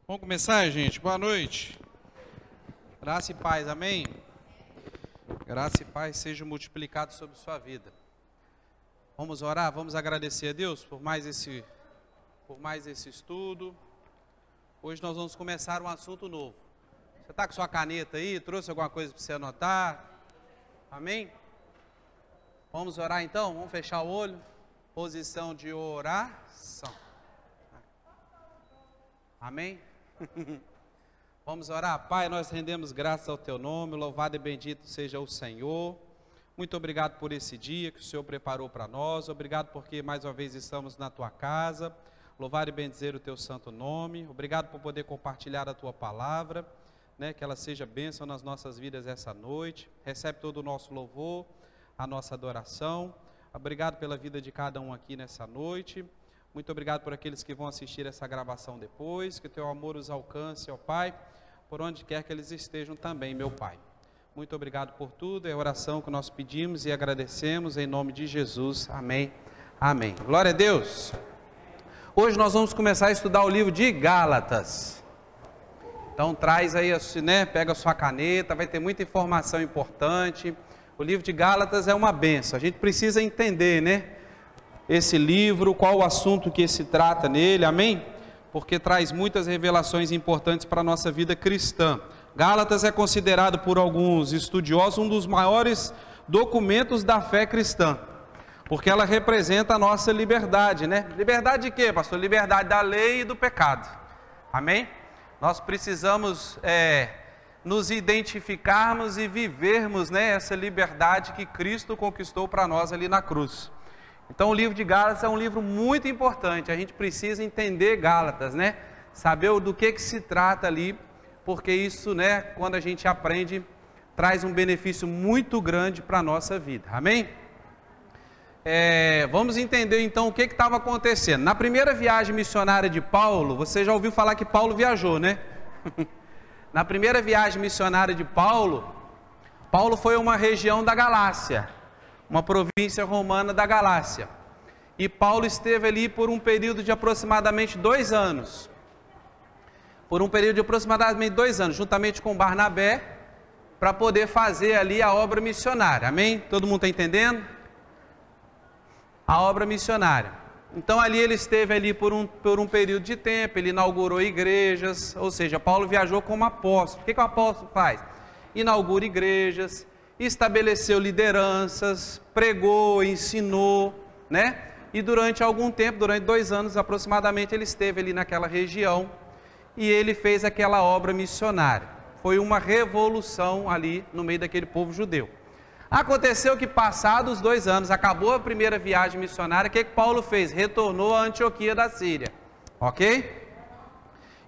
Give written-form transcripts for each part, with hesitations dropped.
Vamos começar, gente? Boa noite. Graça e paz, amém? Graça e paz sejam multiplicados sobre sua vida. Vamos orar, vamos agradecer a Deus por mais esse estudo. Hoje nós vamos começar um assunto novo. Você está com sua caneta aí? Trouxe alguma coisa para você anotar? Amém? Vamos orar então? Vamos fechar o olho. Posição de oração. Amém? Vamos orar. Pai, nós rendemos graças ao Teu nome, louvado e bendito seja o Senhor. Muito obrigado por esse dia que o Senhor preparou para nós, obrigado porque mais uma vez estamos na Tua casa, louvar e bendizer o Teu santo nome, obrigado por poder compartilhar a Tua palavra, que ela seja bênção nas nossas vidas essa noite, recebe todo o nosso louvor, a nossa adoração, obrigado pela vida de cada um aqui nessa noite. Muito obrigado por aqueles que vão assistir essa gravação depois, que o Teu amor os alcance, ó Pai, por onde quer que eles estejam também, meu Pai. Muito obrigado por tudo, é a oração que nós pedimos e agradecemos em nome de Jesus, amém, amém. Glória a Deus. Hoje nós vamos começar a estudar o livro de Gálatas. Então traz aí, pega a sua caneta, vai ter muita informação importante. O livro de Gálatas é uma bênção, a gente precisa entender, esse livro, qual o assunto que se trata nele, amém? Porque traz muitas revelações importantes para a nossa vida cristã. Gálatas é considerado por alguns estudiosos um dos maiores documentos da fé cristã, porque ela representa a nossa liberdade, Liberdade de quê, pastor? Liberdade da lei e do pecado, amém? Nós precisamos nos identificarmos e vivermos, essa liberdade que Cristo conquistou para nós ali na cruz. Então o livro de Gálatas é um livro muito importante, a gente precisa entender Gálatas, saber do que se trata ali, porque isso, quando a gente aprende, traz um benefício muito grande para a nossa vida, amém? Vamos entender então o que estava acontecendo. Na primeira viagem missionária de Paulo, você já ouviu falar que Paulo viajou, Na primeira viagem missionária de Paulo, Paulo foi a uma região da Galácia, uma província romana da Galácia, e Paulo esteve ali por um período de aproximadamente 2 anos, juntamente com Barnabé, para poder fazer ali a obra missionária, amém? Todo mundo está entendendo? A obra missionária. Então ali ele esteve ali por um período de tempo, ele inaugurou igrejas, ou seja, Paulo viajou como apóstolo. O que o apóstolo faz? Inaugura igrejas, estabeleceu lideranças, pregou, ensinou, E durante algum tempo, durante 2 anos aproximadamente, ele esteve ali naquela região e ele fez aquela obra missionária. Foi uma revolução ali no meio daquele povo judeu. Aconteceu que passados os 2 anos, acabou a primeira viagem missionária, o que Paulo fez? Retornou a Antioquia da Síria, ok?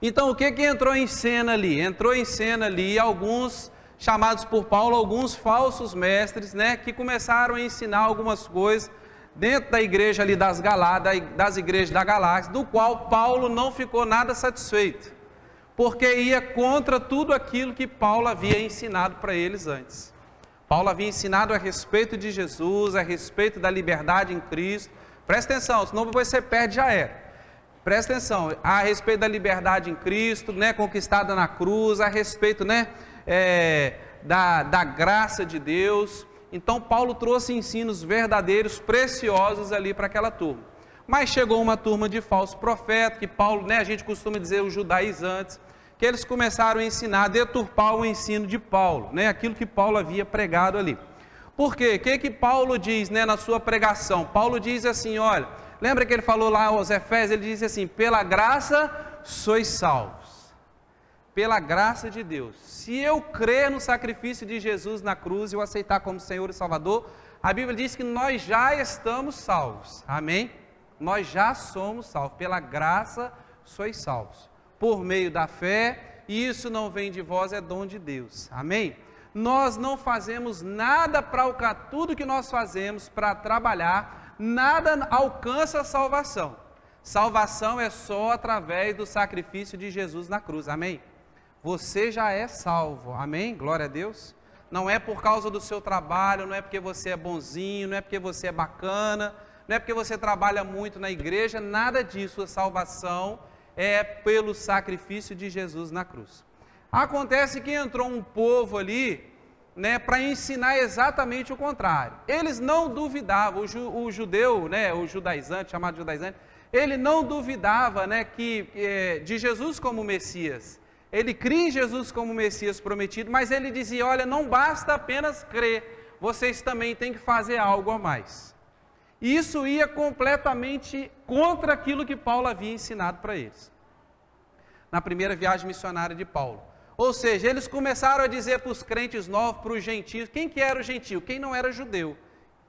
Então o que entrou em cena ali? Entrou em cena ali alguns chamados por Paulo, alguns falsos mestres, que começaram a ensinar algumas coisas dentro da igreja ali das igrejas da Galácia, do qual Paulo não ficou nada satisfeito, porque ia contra tudo aquilo que Paulo havia ensinado para eles antes. Paulo havia ensinado a respeito de Jesus, a respeito da liberdade em Cristo. Presta atenção, senão depois você perde, já era. Presta atenção, a respeito da liberdade em Cristo, conquistada na cruz, a respeito, da graça de Deus. Então Paulo trouxe ensinos verdadeiros, preciosos ali para aquela turma. Mas chegou uma turma de falsos profetas, que Paulo, a gente costuma dizer os judaizantes, que eles começaram a ensinar, a deturpar o ensino de Paulo, aquilo que Paulo havia pregado ali. Por quê? O que Paulo diz, na sua pregação? Paulo diz assim, olha, lembra que ele falou lá aos Efésios, ele disse assim, pela graça sois salvos. Pela graça de Deus. Se eu crer no sacrifício de Jesus na cruz e o aceitar como Senhor e Salvador, a Bíblia diz que nós já estamos salvos, amém? Nós já somos salvos, pela graça sois salvos, por meio da fé, e isso não vem de vós, é dom de Deus, amém? Nós não fazemos nada para alcançar, tudo que nós fazemos para trabalhar, nada alcança a salvação. Salvação é só através do sacrifício de Jesus na cruz, amém? Você já é salvo, amém? Glória a Deus. Não é por causa do seu trabalho, não é porque você é bonzinho, não é porque você é bacana, não é porque você trabalha muito na igreja, nada disso. A salvação é pelo sacrifício de Jesus na cruz. Acontece que entrou um povo ali, né, para ensinar exatamente o contrário. Eles não duvidavam, o judeu, né, o judaizante, chamado judaizante, ele não duvidava, né, de Jesus como Messias. Ele cria em Jesus como Messias prometido, mas ele dizia, olha, não basta apenas crer, vocês também têm que fazer algo a mais. E isso ia completamente contra aquilo que Paulo havia ensinado para eles, na primeira viagem missionária de Paulo. Ou seja, eles começaram a dizer para os crentes novos, para os gentios, quem que era o gentio? Quem não era judeu.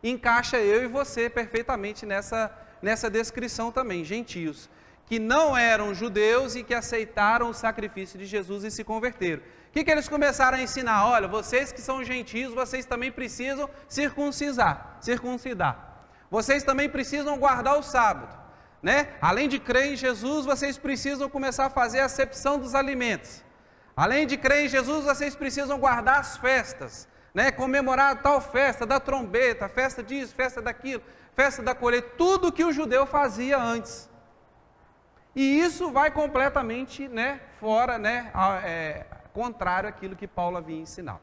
Encaixa eu e você perfeitamente nessa descrição também, gentios, que não eram judeus e que aceitaram o sacrifício de Jesus e se converteram. O que eles começaram a ensinar? Olha, vocês que são gentios, vocês também precisam circuncidar. Vocês também precisam guardar o sábado, né? Além de crer em Jesus, vocês precisam começar a fazer a acepção dos alimentos. Além de crer em Jesus, vocês precisam guardar as festas, né? Comemorar tal festa, da trombeta, festa disso, festa daquilo, festa da colheita, tudo que o judeu fazia antes. E isso vai completamente, né, fora, né, contrário àquilo que Paulo havia ensinado.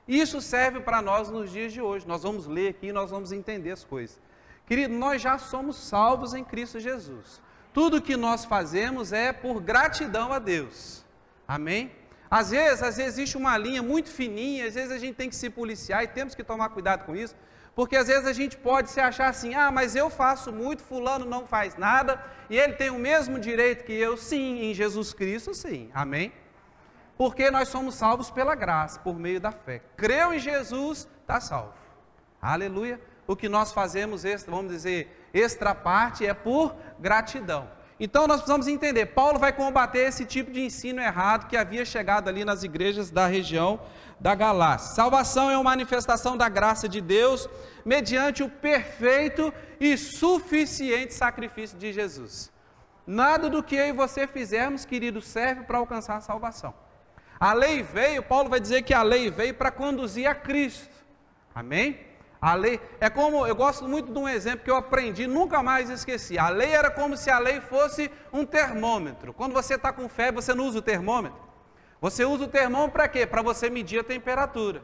Isso serve para nós nos dias de hoje. Nós vamos ler aqui e nós vamos entender as coisas. Querido, nós já somos salvos em Cristo Jesus. Tudo que nós fazemos é por gratidão a Deus. Amém? Às vezes existe uma linha muito fininha, às vezes a gente tem que se policiar e temos que tomar cuidado com isso, porque às vezes a gente pode se achar assim, mas eu faço muito, fulano não faz nada, e ele tem o mesmo direito que eu, sim, em Jesus Cristo, sim, amém? Porque nós somos salvos pela graça, por meio da fé. Creu em Jesus, está salvo, aleluia. O que nós fazemos, vamos dizer, extra parte, é por gratidão. Então nós precisamos entender, Paulo vai combater esse tipo de ensino errado que havia chegado ali nas igrejas da região da Galácia. Salvação é uma manifestação da graça de Deus, mediante o perfeito e suficiente sacrifício de Jesus. Nada do que eu e você fizermos, querido, serve para alcançar a salvação. A lei veio, Paulo vai dizer que a lei veio para conduzir a Cristo, amém? A lei, é como, eu gosto muito de um exemplo que eu aprendi, nunca mais esqueci. A lei era como se a lei fosse um termômetro. Quando você está com febre, você não usa o termômetro? Você usa o termômetro para quê? Para você medir a temperatura.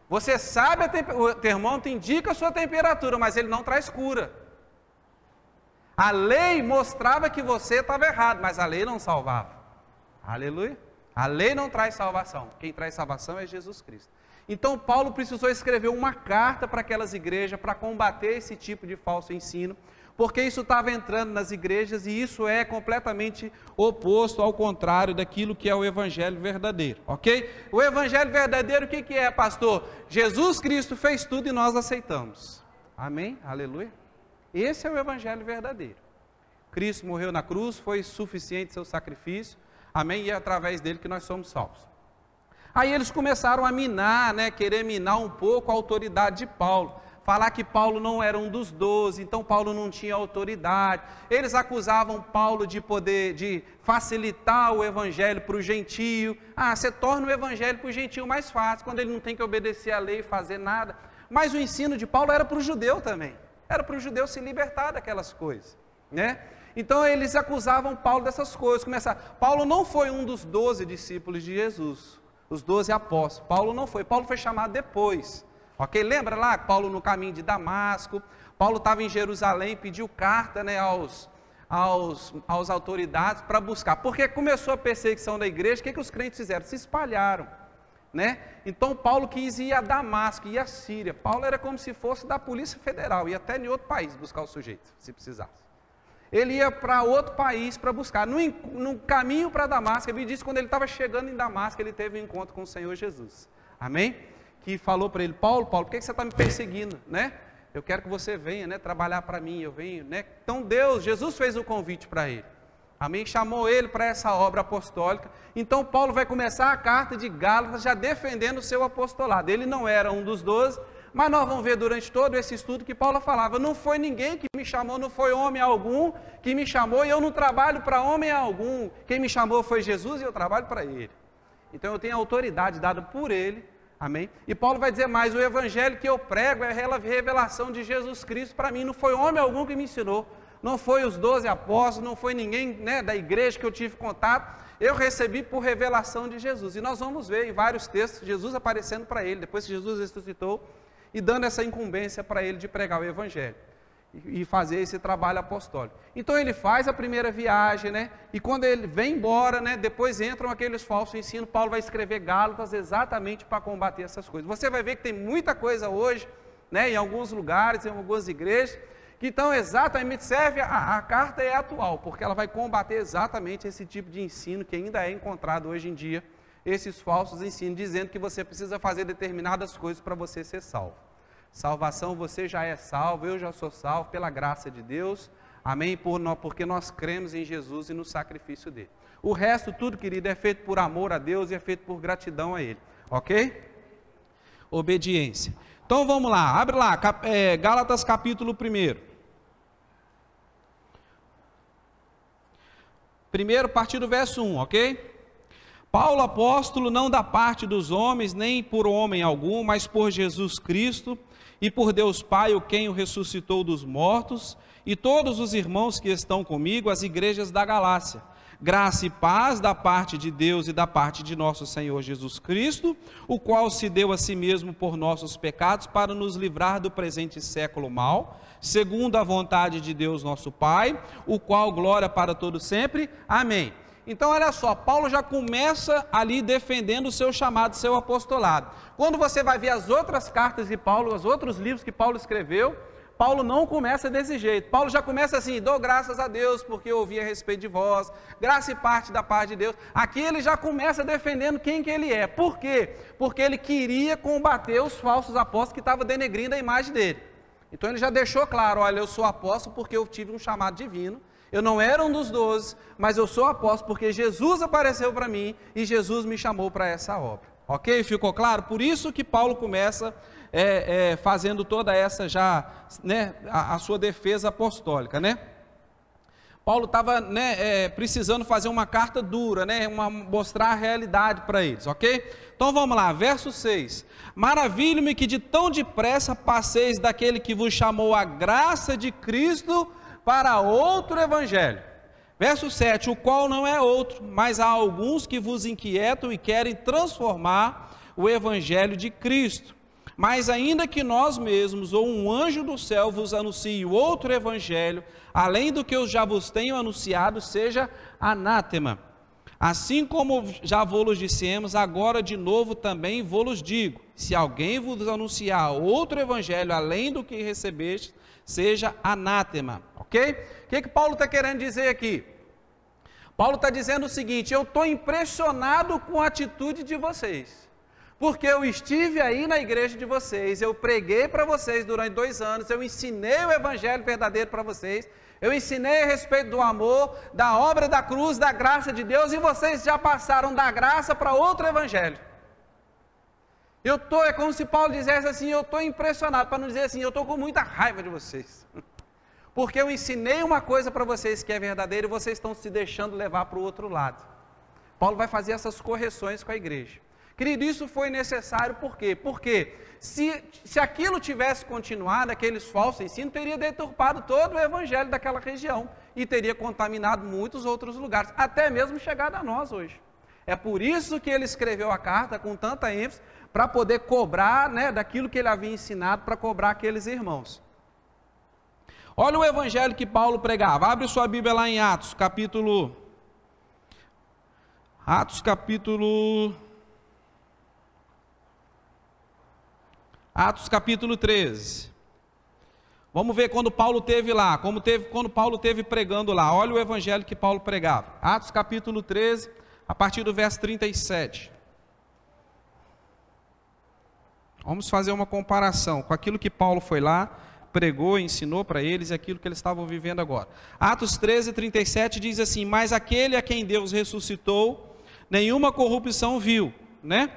Você sabe, o termômetro indica a sua temperatura, mas ele não traz cura. A lei mostrava que você estava errado, mas a lei não salvava. Aleluia. A lei não traz salvação. Quem traz salvação é Jesus Cristo. Então Paulo precisou escrever uma carta para aquelas igrejas para combater esse tipo de falso ensino, porque isso estava entrando nas igrejas e isso é completamente oposto, ao contrário daquilo que é o evangelho verdadeiro, ok? O evangelho verdadeiro o que é, pastor? Jesus Cristo fez tudo e nós aceitamos, amém? Aleluia. Esse é o evangelho verdadeiro. Cristo morreu na cruz, foi suficiente seu sacrifício, amém? E é através dele que nós somos salvos. Aí eles começaram a minar, né, querer minar um pouco a autoridade de Paulo, falar que Paulo não era um dos 12, então Paulo não tinha autoridade. Eles acusavam Paulo de facilitar o evangelho para o gentio. Você torna o evangelho para o gentio mais fácil, quando ele não tem que obedecer à lei e fazer nada. Mas o ensino de Paulo era para o judeu também, era para o judeu se libertar daquelas coisas, né? Então eles acusavam Paulo dessas coisas. Paulo não foi um dos 12 discípulos de Jesus, os 12 apóstolos. Paulo não foi, Paulo foi chamado depois, ok? Lembra lá, Paulo no caminho de Damasco, Paulo estava em Jerusalém, pediu carta, né, às autoridades para buscar, porque começou a perseguição da igreja. O que os crentes fizeram? Se espalharam, né? Então Paulo quis ir a Damasco, ir a Síria. Paulo era como se fosse da Polícia Federal, ia até em outro país buscar o sujeito, se precisasse. Ele ia para outro país para buscar. No caminho para Damasco, ele disse que quando ele estava chegando em Damasco, ele teve um encontro com o Senhor Jesus. Amém? Que falou para ele, Paulo, por que você está me perseguindo? Né? Eu quero que você venha, né, trabalhar para mim, eu venho. Né? Então Jesus fez o convite para ele. Amém? Chamou ele para essa obra apostólica. Então Paulo vai começar a carta de Gálatas já defendendo o seu apostolado. Ele não era um dos 12, mas nós vamos ver durante todo esse estudo que Paulo falava, não foi ninguém que me chamou, não foi homem algum que me chamou, e eu não trabalho para homem algum, quem me chamou foi Jesus e eu trabalho para ele. Então eu tenho autoridade dada por ele, amém? E Paulo vai dizer mais, o evangelho que eu prego é a revelação de Jesus Cristo para mim, não foi homem algum que me ensinou, não foi os 12 apóstolos, não foi ninguém, né, da igreja que eu tive contato, eu recebi por revelação de Jesus. E nós vamos ver em vários textos Jesus aparecendo para ele, depois que Jesus ressuscitou, e dando essa incumbência para ele de pregar o evangelho e fazer esse trabalho apostólico. Então ele faz a primeira viagem, né? E quando ele vem embora, né, depois entram aqueles falsos ensinos. Paulo vai escrever Gálatas exatamente para combater essas coisas. Você vai ver que tem muita coisa hoje, né, em alguns lugares, em algumas igrejas, que então exatamente serve, a carta é atual, porque ela vai combater exatamente esse tipo de ensino que ainda é encontrado hoje em dia, esses falsos ensinos, dizendo que você precisa fazer determinadas coisas para você ser salvo. Salvação, você já é salvo, eu já sou salvo pela graça de Deus, amém? Porque nós cremos em Jesus e no sacrifício dele. O resto, tudo, querido, é feito por amor a Deus e é feito por gratidão a ele, ok? Obediência. Então vamos lá, abre lá, Gálatas capítulo 1. Primeiro, a partir do verso 1, ok? Paulo, apóstolo, não da parte dos homens, nem por homem algum, mas por Jesus Cristo e por Deus Pai, o quem o ressuscitou dos mortos, e todos os irmãos que estão comigo, as igrejas da Galácia. Graça e paz da parte de Deus e da parte de nosso Senhor Jesus Cristo, o qual se deu a si mesmo por nossos pecados para nos livrar do presente século mau, segundo a vontade de Deus nosso Pai, o qual glória para todo sempre. Amém. Então olha só, Paulo já começa ali defendendo o seu chamado, seu apostolado. Quando você vai ver as outras cartas de Paulo, os outros livros que Paulo escreveu, Paulo não começa desse jeito. Paulo já começa assim: dou graças a Deus porque eu ouvi a respeito de vós, graça e parte da parte de Deus. Aqui ele já começa defendendo quem que ele é. Por quê? Porque ele queria combater os falsos apóstolos que estavam denegrindo a imagem dele. Então ele já deixou claro: olha, eu sou apóstolo porque eu tive um chamado divino. Eu não era um dos 12, mas eu sou apóstolo porque Jesus apareceu para mim e Jesus me chamou para essa obra. Ok? Ficou claro? Por isso que Paulo começa fazendo toda essa já, né, a sua defesa apostólica, né? Paulo estava, né, precisando fazer uma carta dura, né, mostrar a realidade para eles, ok? Então vamos lá, verso 6. Maravilho-me que de tão depressa passeis daquele que vos chamou a graça de Cristo para outro evangelho. Verso 7, o qual não é outro, mas há alguns que vos inquietam e querem transformar o evangelho de Cristo. Mas ainda que nós mesmos, ou um anjo do céu vos anuncie outro evangelho, além do que eu já vos tenho anunciado, seja anátema. Assim como já vos dissemos, agora de novo também vos digo, se alguém vos anunciar outro evangelho, além do que recebeste, seja anátema, ok? O que Paulo está querendo dizer aqui? Paulo está dizendo o seguinte: eu estou impressionado com a atitude de vocês, porque eu estive aí na igreja de vocês, eu preguei para vocês durante 2 anos, eu ensinei o evangelho verdadeiro para vocês, eu ensinei a respeito do amor, da obra da cruz, da graça de Deus, e vocês já passaram da graça para outro evangelho. É como se Paulo dissesse assim: eu estou impressionado, para não dizer assim, eu estou com muita raiva de vocês, porque eu ensinei uma coisa para vocês que é verdadeira e vocês estão se deixando levar para o outro lado. Paulo vai fazer essas correções com a igreja. Querido, isso foi necessário por quê? Porque se aquilo tivesse continuado, aqueles falsos ensinos, teria deturpado todo o evangelho daquela região e teria contaminado muitos outros lugares, até mesmo chegado a nós hoje. É por isso que ele escreveu a carta com tanta ênfase, para poder cobrar, né, daquilo que ele havia ensinado, para cobrar aqueles irmãos. Olha o evangelho que Paulo pregava. Abre sua Bíblia lá em Atos capítulo 13. Vamos ver quando Paulo teve lá, quando Paulo teve pregando lá. Olha o evangelho que Paulo pregava. Atos capítulo 13, a partir do verso 37. Vamos fazer uma comparação com aquilo que Paulo foi lá, pregou, ensinou para eles e aquilo que eles estavam vivendo agora. Atos 13, 37 diz assim: mas aquele a quem Deus ressuscitou, nenhuma corrupção viu, né?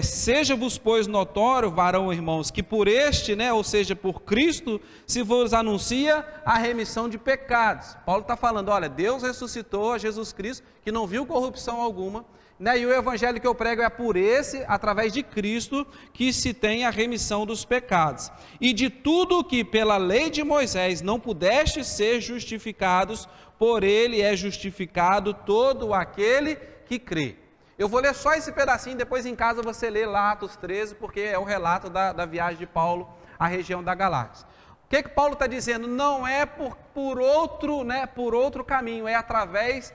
Seja-vos, pois, notório, varão, irmãos, que por este, né, ou seja, por Cristo, se vos anuncia a remissão de pecados. Paulo está falando: olha, Deus ressuscitou a Jesus Cristo, que não viu corrupção alguma, né? E o evangelho que eu prego é por esse, através de Cristo, que se tem a remissão dos pecados. E de tudo que pela lei de Moisés não pudeste ser justificados, por ele é justificado todo aquele que crê. Eu vou ler só esse pedacinho, depois em casa você lê lá Atos 13, porque é o relato da viagem de Paulo à região da Galácia. O que Paulo está dizendo? Não é por outro caminho, é através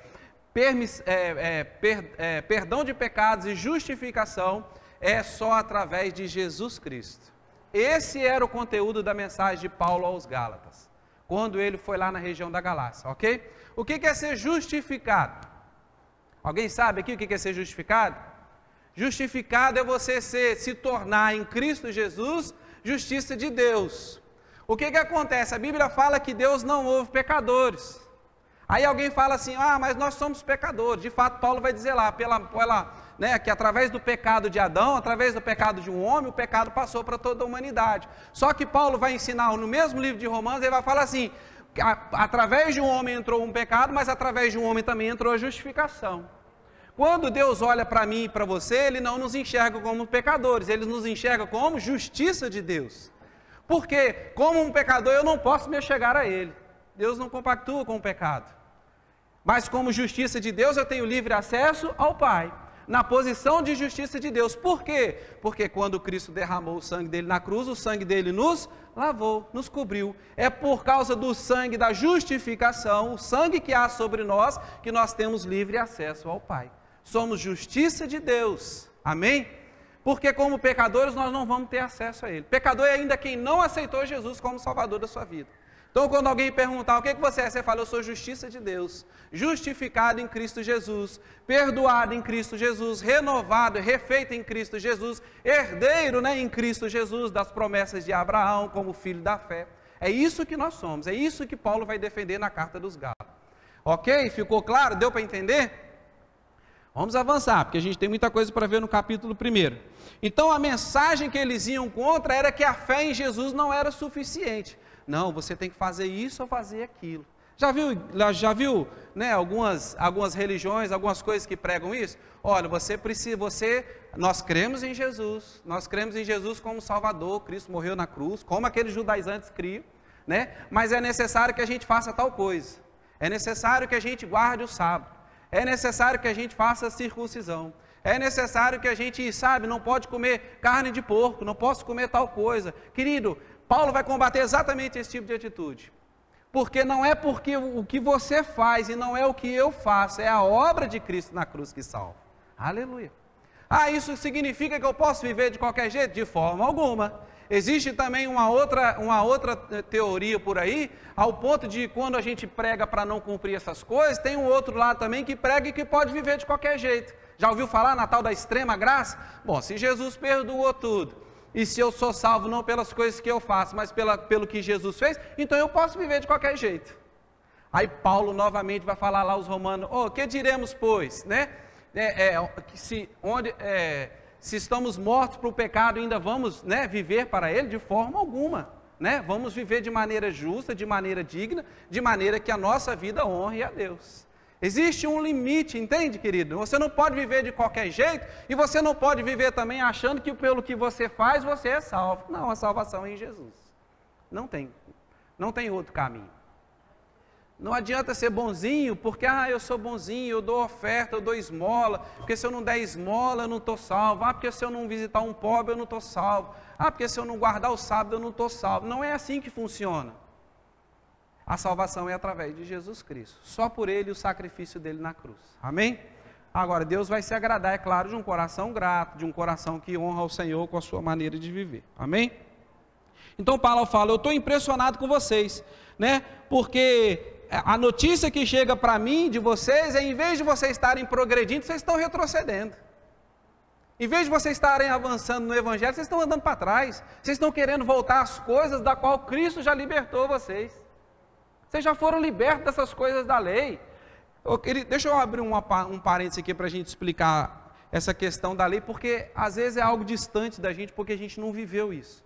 perdão de pecados e justificação, é só através de Jesus Cristo. Esse era o conteúdo da mensagem de Paulo aos Gálatas, quando ele foi lá na região da Galácia, ok? O que é ser justificado? Alguém sabe aqui o que é ser justificado? Justificado é você se tornar em Cristo Jesus justiça de Deus. O que acontece? A Bíblia fala que Deus não ouve pecadores. Aí alguém fala assim, mas nós somos pecadores. De fato, Paulo vai dizer lá, que através do pecado de Adão, através do pecado de um homem, o pecado passou para toda a humanidade. Só que Paulo vai ensinar, no mesmo livro de Romanos, ele vai falar assim, através de um homem entrou um pecado, mas através de um homem também entrou a justificação. Quando Deus olha para mim e para você, Ele não nos enxerga como pecadores, Ele nos enxerga como justiça de Deus. Porque, como um pecador, eu não posso me achegar a Ele. Deus não compactua com o pecado. Mas como justiça de Deus, eu tenho livre acesso ao Pai, na posição de justiça de Deus. Por quê? Porque quando Cristo derramou o sangue dele na cruz, o sangue dele nos lavou, nos cobriu. É por causa do sangue da justificação, o sangue que há sobre nós, que nós temos livre acesso ao Pai. Somos justiça de Deus, amém? Porque como pecadores nós não vamos ter acesso a Ele. Pecador é ainda quem não aceitou Jesus como Salvador da sua vida. Então quando alguém perguntar o que você é, você fala, eu sou justiça de Deus, justificado em Cristo Jesus, perdoado em Cristo Jesus, renovado, refeito em Cristo Jesus, herdeiro em Cristo Jesus das promessas de Abraão como filho da fé. É isso que nós somos, é isso que Paulo vai defender na carta dos Gálatas. Ok? Ficou claro? Deu para entender? Vamos avançar, porque a gente tem muita coisa para ver no capítulo 1. Então a mensagem que eles iam contra era que a fé em Jesus não era suficiente. Não, você tem que fazer isso ou fazer aquilo. Já viu algumas religiões, algumas coisas que pregam isso? Olha, nós cremos em Jesus como Salvador, Cristo morreu na cruz, como aqueles judaizantes criam, mas é necessário que a gente faça tal coisa, é necessário que a gente guarde o sábado, é necessário que a gente faça a circuncisão, é necessário que a gente, não pode comer carne de porco, não posso comer tal coisa. Querido, Paulo vai combater exatamente esse tipo de atitude. Porque não é porque o que você faz e não é o que eu faço, é a obra de Cristo na cruz que salva. Aleluia. Isso significa que eu posso viver de qualquer jeito? De forma alguma. Existe também uma outra teoria por aí, ao ponto de quando a gente prega para não cumprir essas coisas, tem um outro lado também que prega e que pode viver de qualquer jeito. Já ouviu falar na tal da extrema graça? Bom, se Jesus perdoou tudo, e se eu sou salvo não pelas coisas que eu faço, mas pelo que Jesus fez, então eu posso viver de qualquer jeito. Aí Paulo novamente vai falar lá aos romanos, que diremos pois, se estamos mortos para o pecado, ainda vamos viver para ele? De forma alguma, vamos viver de maneira justa, de maneira digna, de maneira que a nossa vida honre a Deus. Existe um limite, entende, querido? Você não pode viver de qualquer jeito, e você não pode viver também achando que pelo que você faz, você é salvo. Não, a salvação é em Jesus. Não tem outro caminho. Não adianta ser bonzinho, porque eu sou bonzinho, eu dou oferta, eu dou esmola, porque se eu não der esmola, eu não estou salvo. Porque se eu não visitar um pobre, eu não estou salvo. Porque se eu não guardar o sábado, eu não estou salvo. Não é assim que funciona. A salvação é através de Jesus Cristo. Só por Ele e o sacrifício dele na cruz. Amém? Agora, Deus vai se agradar, é claro, de um coração grato, de um coração que honra ao Senhor com a sua maneira de viver. Amém? Então Paulo fala, eu estou impressionado com vocês, porque a notícia que chega para mim, de vocês, em vez de vocês estarem progredindo, vocês estão retrocedendo. Em vez de vocês estarem avançando no Evangelho, vocês estão andando para trás. Vocês estão querendo voltar às coisas da qual Cristo já libertou vocês. Vocês já foram libertos dessas coisas da lei. Deixa eu abrir um parênteses aqui para a gente explicar essa questão da lei, porque às vezes é algo distante da gente, porque a gente não viveu isso.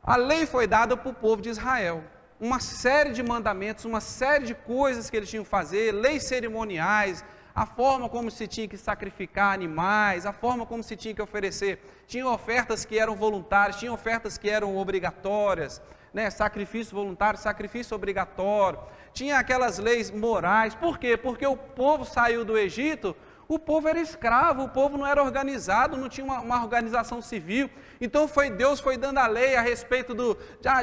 A lei foi dada para o povo de Israel. Uma série de mandamentos, uma série de coisas que eles tinham que fazer, leis cerimoniais, A forma como se tinha que sacrificar animais, a forma como se tinha que oferecer. Tinha ofertas que eram voluntárias, tinha ofertas que eram obrigatórias, né? Sacrifício voluntário, sacrifício obrigatório. Tinha aquelas leis morais. Por quê? Porque o povo saiu do Egito, o povo era escravo, o povo não era organizado, não tinha uma organização civil. Então Deus foi dando a lei a respeito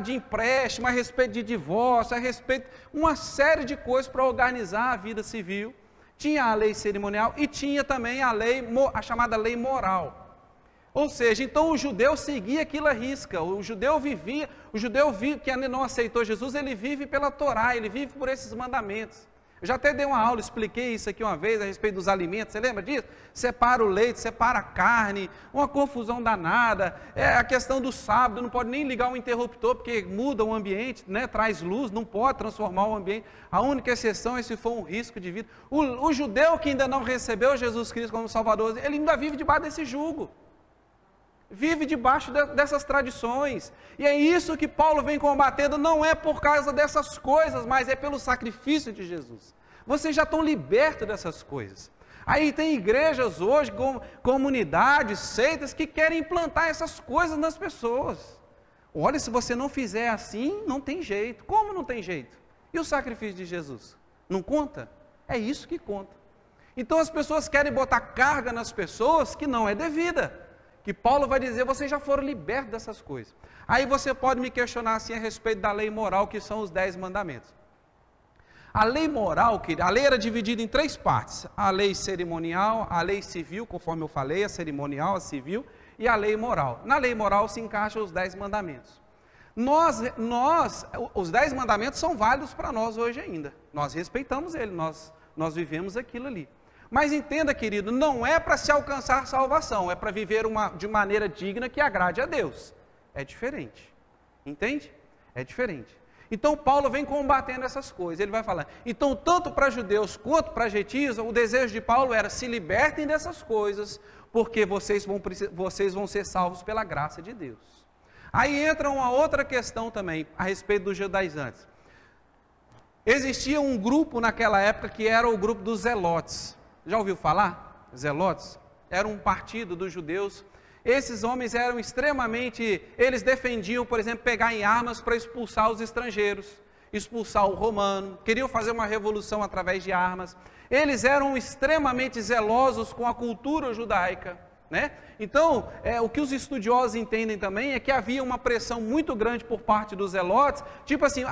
de empréstimo, a respeito de divórcio, a respeito de uma série de coisas para organizar a vida civil. Tinha a lei cerimonial e tinha também a chamada lei moral. Ou seja, então o judeu seguia aquilo à risca, o judeu que não aceitou Jesus, ele vive pela Torá, ele vive por esses mandamentos. Eu já até dei uma aula, expliquei isso aqui uma vez a respeito dos alimentos, você lembra disso? Separa o leite, separa a carne, uma confusão danada, a questão do sábado, não pode nem ligar um interruptor, porque muda o ambiente, né? Traz luz, não pode transformar o ambiente, a única exceção é se for um risco de vida. O judeu que ainda não recebeu Jesus Cristo como Salvador, ele ainda vive debaixo desse jugo. Vive debaixo dessas tradições, e é isso que Paulo vem combatendo, não é por causa dessas coisas, mas é pelo sacrifício de Jesus. Vocês já estão libertos dessas coisas. Aí tem igrejas hoje, comunidades, seitas, que querem implantar essas coisas nas pessoas. Olha, se você não fizer assim, não tem jeito. Como não tem jeito? E o sacrifício de Jesus? Não conta? É isso que conta. Então as pessoas querem botar carga nas pessoas que não é devida. Que Paulo vai dizer, vocês já foram libertos dessas coisas. Aí você pode me questionar assim a respeito da lei moral, que são os 10 mandamentos. A lei moral, a lei era dividida em 3 partes. A lei cerimonial, a lei civil, conforme eu falei, a cerimonial, a civil, e a lei moral. Na lei moral se encaixam os 10 mandamentos. Os 10 mandamentos são válidos para nós hoje ainda. Nós respeitamos ele, nós vivemos aquilo ali. Mas entenda, querido, não é para se alcançar salvação, é para viver de maneira digna que agrade a Deus. É diferente, entende? É diferente. Então Paulo vem combatendo essas coisas, ele vai falar, então tanto para judeus quanto para gentios, o desejo de Paulo era, se libertem dessas coisas, porque vocês vão ser salvos pela graça de Deus. Aí entra uma outra questão também, a respeito dos judaizantes. Existia um grupo naquela época que era o grupo dos zelotes. Já ouviu falar? Zelotes? Era um partido dos judeus. Esses homens eram eles defendiam, por exemplo, pegar em armas para expulsar os estrangeiros, expulsar o romano, queriam fazer uma revolução através de armas. Eles eram extremamente zelosos com a cultura judaica, né? Então, o que os estudiosos entendem também é que havia uma pressão muito grande por parte dos zelotes, tipo assim,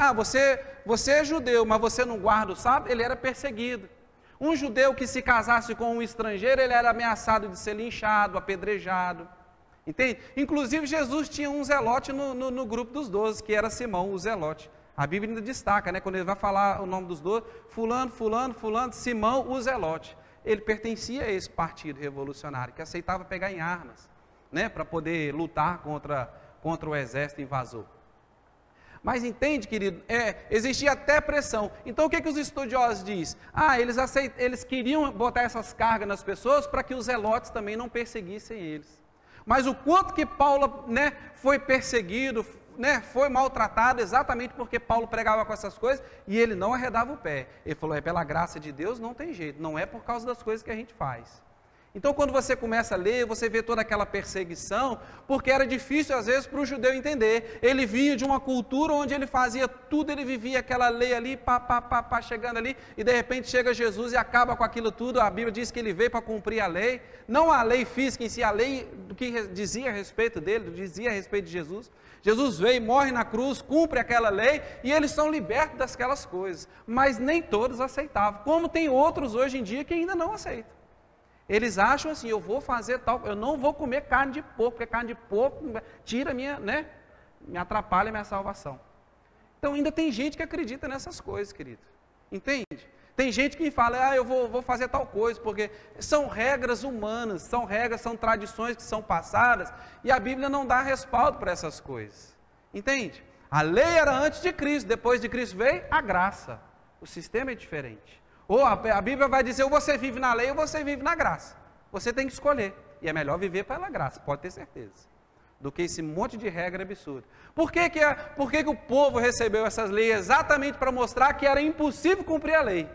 você é judeu, mas você não guarda o sábado, ele era perseguido. Um judeu que se casasse com um estrangeiro, ele era ameaçado de ser linchado, apedrejado. Entende? Inclusive, Jesus tinha um zelote no grupo dos 12, que era Simão, o zelote. A Bíblia ainda destaca, né, quando ele vai falar o nome dos 12, fulano, Simão, o zelote. Ele pertencia a esse partido revolucionário, que aceitava pegar em armas, né, para poder lutar contra o exército invasor. Mas entende, querido, existia até pressão. Então o que os estudiosos dizem? Eles queriam botar essas cargas nas pessoas para que os zelotes também não perseguissem eles. Mas o quanto que Paulo, né, foi perseguido, né, foi maltratado, exatamente porque Paulo pregava com essas coisas e ele não arredava o pé. Ele falou, pela graça de Deus não tem jeito, não é por causa das coisas que a gente faz. Então, quando você começa a ler, você vê toda aquela perseguição, porque era difícil, às vezes, para o judeu entender. Ele vinha de uma cultura onde ele fazia tudo, ele vivia aquela lei ali, chegando ali, e de repente chega Jesus e acaba com aquilo tudo. A Bíblia diz que ele veio para cumprir a lei, não a lei física em si, a lei do que dizia a respeito dele, dizia a respeito de Jesus. Jesus veio, morre na cruz, cumpre aquela lei, e eles são libertos daquelas coisas. Mas nem todos aceitavam, como tem outros hoje em dia que ainda não aceitam. Eles acham assim, eu vou fazer tal, eu não vou comer carne de porco, porque carne de porco tira me atrapalha a minha salvação. Então ainda tem gente que acredita nessas coisas, querido. Entende? Tem gente que fala, eu vou fazer tal coisa, porque são regras humanas, são tradições que são passadas, e a Bíblia não dá respaldo para essas coisas. Entende? A lei era antes de Cristo, depois de Cristo veio a graça. O sistema é diferente. Ou a Bíblia vai dizer, ou você vive na lei ou você vive na graça. Você tem que escolher. E é melhor viver pela graça, pode ter certeza. Do que esse monte de regra absurda. Por que o povo recebeu essas leis? Exatamente para mostrar que era impossível cumprir a lei.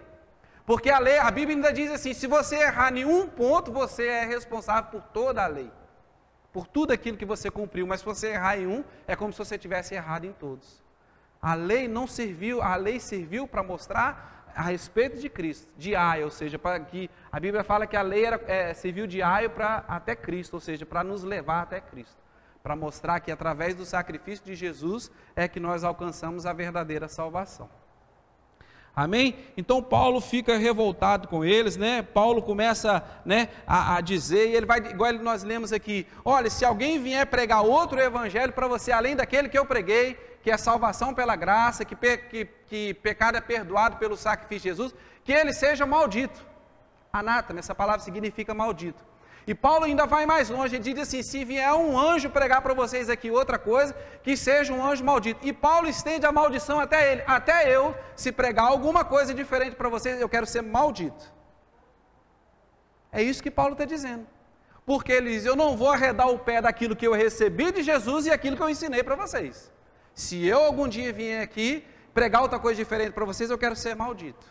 Porque a lei, a Bíblia ainda diz assim, se você errar em um ponto, você é responsável por toda a lei. Por tudo aquilo que você cumpriu, mas se você errar em um, é como se você tivesse errado em todos. A lei não serviu, a lei serviu para mostrar a respeito de Cristo, de aio, ou seja, para que a Bíblia fala que a lei serviu de aio para até Cristo, ou seja, para nos levar até Cristo, para mostrar que através do sacrifício de Jesus é que nós alcançamos a verdadeira salvação. Amém? Então Paulo fica revoltado com eles, né? Paulo começa, né, a dizer, e ele vai, igual nós lemos aqui, olha, se alguém vier pregar outro evangelho para você, além daquele que eu preguei, que é salvação pela graça, que pecado é perdoado pelo sacrifício de Jesus, que ele seja maldito. Anátema, essa palavra significa maldito. E Paulo ainda vai mais longe, ele diz assim, se vier um anjo pregar para vocês aqui outra coisa, que seja um anjo maldito. E Paulo estende a maldição até ele, até eu, se pregar alguma coisa diferente para vocês, eu quero ser maldito. É isso que Paulo está dizendo. Porque ele diz, eu não vou arredar o pé daquilo que eu recebi de Jesus e aquilo que eu ensinei para vocês. Se eu algum dia vier aqui pregar outra coisa diferente para vocês, eu quero ser maldito.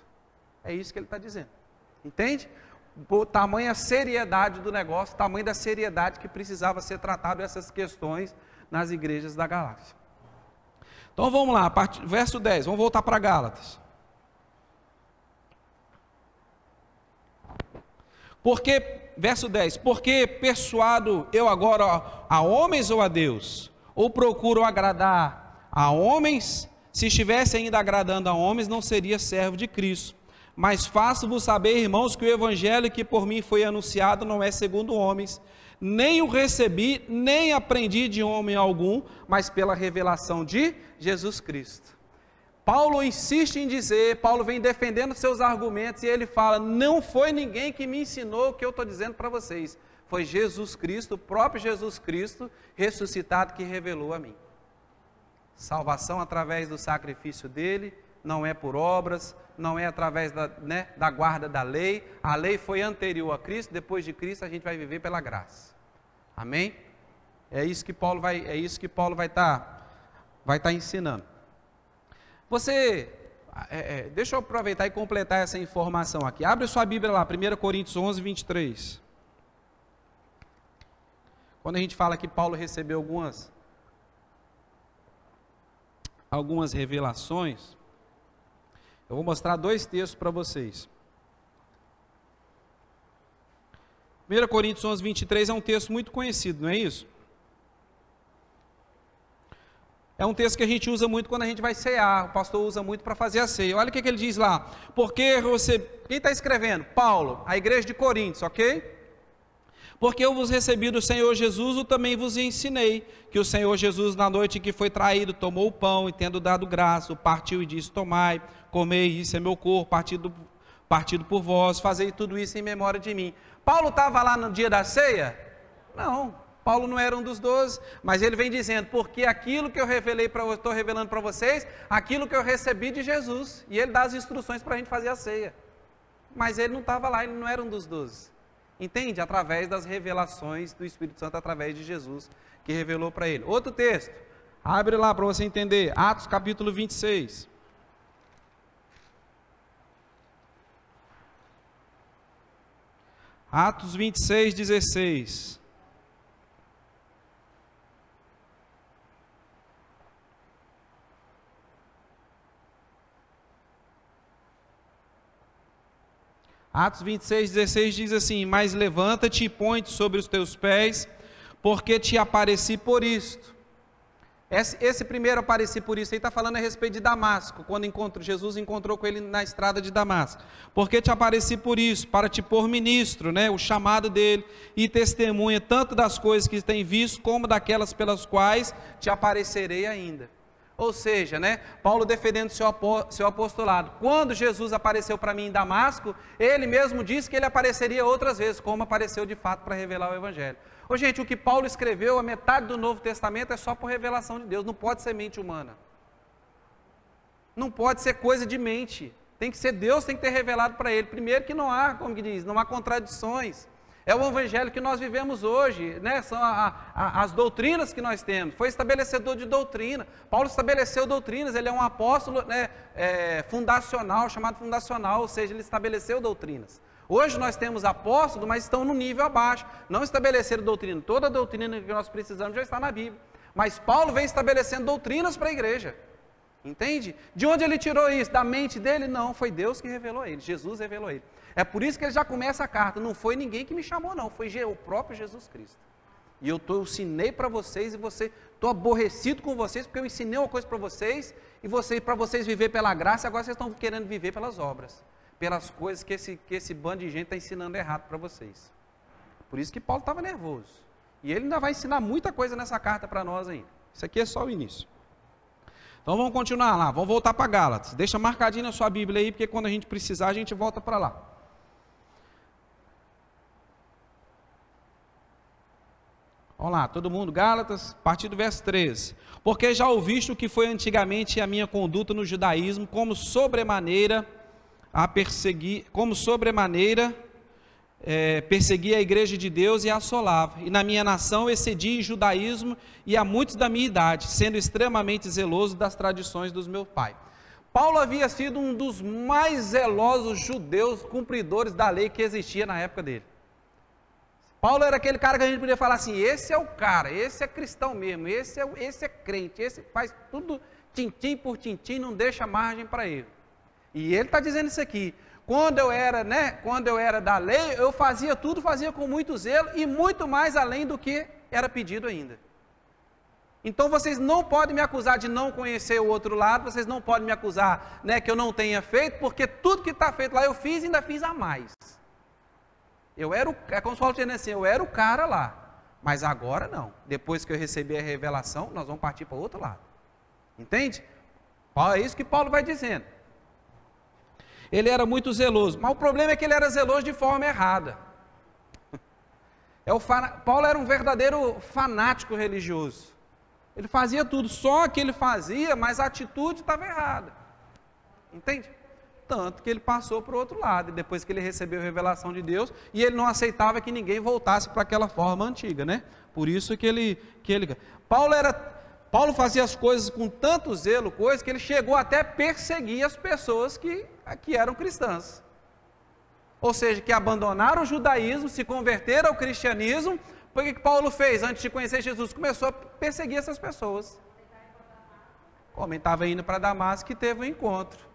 É isso que ele está dizendo. Entende? Por tamanha seriedade do negócio, tamanho da seriedade que precisava ser tratado essas questões nas igrejas da Galácia. Então vamos lá, verso 10, vamos voltar para Gálatas. Verso 10, porque persuado eu agora a homens ou a Deus? Ou procuro agradar a homens? Se estivesse ainda agradando a homens, não seria servo de Cristo. Mas faço-vos saber, irmãos, que o evangelho que por mim foi anunciado não é segundo homens, nem o recebi, nem aprendi de homem algum, mas pela revelação de Jesus Cristo. Paulo insiste em dizer, Paulo vem defendendo seus argumentos, e ele fala, não foi ninguém que me ensinou o que eu estou dizendo para vocês, foi Jesus Cristo, o próprio Jesus Cristo, ressuscitado, que revelou a mim. Salvação através do sacrifício dele, não é por obras, não é através da guarda da lei. A lei foi anterior a Cristo, depois de Cristo a gente vai viver pela graça. Amém? É isso que Paulo vai estar ensinando. Deixa eu aproveitar e completar essa informação aqui. Abre sua Bíblia lá, 1 Coríntios 11, 23. Quando a gente fala que Paulo recebeu algumas revelações, eu vou mostrar dois textos para vocês. 1 Coríntios 11, 23 é um texto muito conhecido, não é isso? É um texto que a gente usa muito quando a gente vai cear, o pastor usa muito para fazer a ceia. Olha o que ele diz lá. Quem está escrevendo? Paulo, a igreja de Coríntios, ok? Porque eu vos recebi do Senhor Jesus, eu também vos ensinei, que o Senhor Jesus, na noite que foi traído, tomou o pão, e tendo dado graça, o partiu e disse, tomai, comei, isso é meu corpo, partido por vós, fazei tudo isso em memória de mim. Paulo estava lá no dia da ceia? Não, Paulo não era um dos 12, mas ele vem dizendo, porque aquilo que eu estou revelando para vocês, aquilo que eu recebi de Jesus, e ele dá as instruções para a gente fazer a ceia. Mas ele não estava lá, ele não era um dos 12. Entende? Através das revelações do Espírito Santo, através de Jesus, que revelou para ele. Outro texto, abre lá para você entender, Atos capítulo 26. Atos 26, 16. Atos 26, 16 diz assim, mas levanta-te e põe-te sobre os teus pés, porque te apareci por isto. Esse primeiro apareci por isso, aí está falando a respeito de Damasco, quando Jesus encontrou com ele na estrada de Damasco. Porque te apareci por isso, para te pôr ministro, né, o chamado dele, e testemunha tanto das coisas que tem visto, como daquelas pelas quais te aparecerei ainda. Ou seja, né, Paulo defendendo seu apostolado. Quando Jesus apareceu para mim em Damasco, ele mesmo disse que ele apareceria outras vezes, como apareceu de fato para revelar o Evangelho. Ô, gente, o que Paulo escreveu, a metade do Novo Testamento é só por revelação de Deus, não pode ser mente humana. Não pode ser coisa de mente. Tem que ser Deus, tem que ter revelado para ele. Primeiro que não há, como que diz, não há contradições. É o evangelho que nós vivemos hoje, né? São as doutrinas que nós temos. Foi estabelecedor de doutrina. Paulo estabeleceu doutrinas, ele é um apóstolo, né, fundacional, chamado fundacional, ou seja, ele estabeleceu doutrinas. Hoje nós temos apóstolos, mas estão no nível abaixo. Não estabeleceram doutrina. Toda a doutrina que nós precisamos já está na Bíblia. Mas Paulo vem estabelecendo doutrinas para a igreja. Entende? De onde ele tirou isso? Da mente dele? Não, foi Deus que revelou a ele, Jesus revelou a ele. É por isso que ele já começa a carta, não foi ninguém que me chamou não, foi o próprio Jesus Cristo. E eu ensinei para vocês e estou aborrecido com vocês, porque eu ensinei uma coisa para vocês, e para vocês viver pela graça, agora vocês estão querendo viver pelas obras, pelas coisas que esse bando de gente está ensinando errado para vocês. Por isso que Paulo estava nervoso. E ele ainda vai ensinar muita coisa nessa carta para nós ainda. Isso aqui é só o início. Então vamos continuar lá, vamos voltar para Gálatas. Deixa marcadinho na sua Bíblia aí, porque quando a gente precisar, a gente volta para lá. Vamos lá, todo mundo, Gálatas, a partir do verso 13. Porque já ouviste o que foi antigamente a minha conduta no judaísmo, como sobremaneira persegui a igreja de Deus e a assolava. E na minha nação excedi em judaísmo e a muitos da minha idade, sendo extremamente zeloso das tradições dos meus pais. Paulo havia sido um dos mais zelosos judeus cumpridores da lei que existia na época dele. Paulo era aquele cara que a gente podia falar assim, esse é o cara, esse é cristão mesmo, esse é crente, esse faz tudo tintim por tintim, não deixa margem para ele. E ele está dizendo isso aqui, quando eu era da lei, eu fazia tudo, fazia com muito zelo e muito mais além do que era pedido ainda. Então vocês não podem me acusar de não conhecer o outro lado, vocês não podem me acusar, né, que eu não tenha feito, porque tudo que está feito lá eu fiz e ainda fiz a mais. É como se Paulo dizendo assim, eu era o cara lá, mas agora não. Depois que eu recebi a revelação, nós vamos partir para o outro lado. Entende? É isso que Paulo vai dizendo. Ele era muito zeloso, mas o problema é que ele era zeloso de forma errada. Paulo era um verdadeiro fanático religioso. Ele fazia tudo, só que ele fazia, mas a atitude estava errada. Entende? Tanto que ele passou para o outro lado, e depois que ele recebeu a revelação de Deus, e ele não aceitava que ninguém voltasse para aquela forma antiga, né? Por isso que ele Paulo fazia as coisas com tanto zelo, que ele chegou até a perseguir as pessoas que eram cristãs. Ou seja, que abandonaram o judaísmo, se converteram ao cristianismo. O que Paulo fez antes de conhecer Jesus? Começou a perseguir essas pessoas. Como ele estava indo para Damasco, que teve um encontro.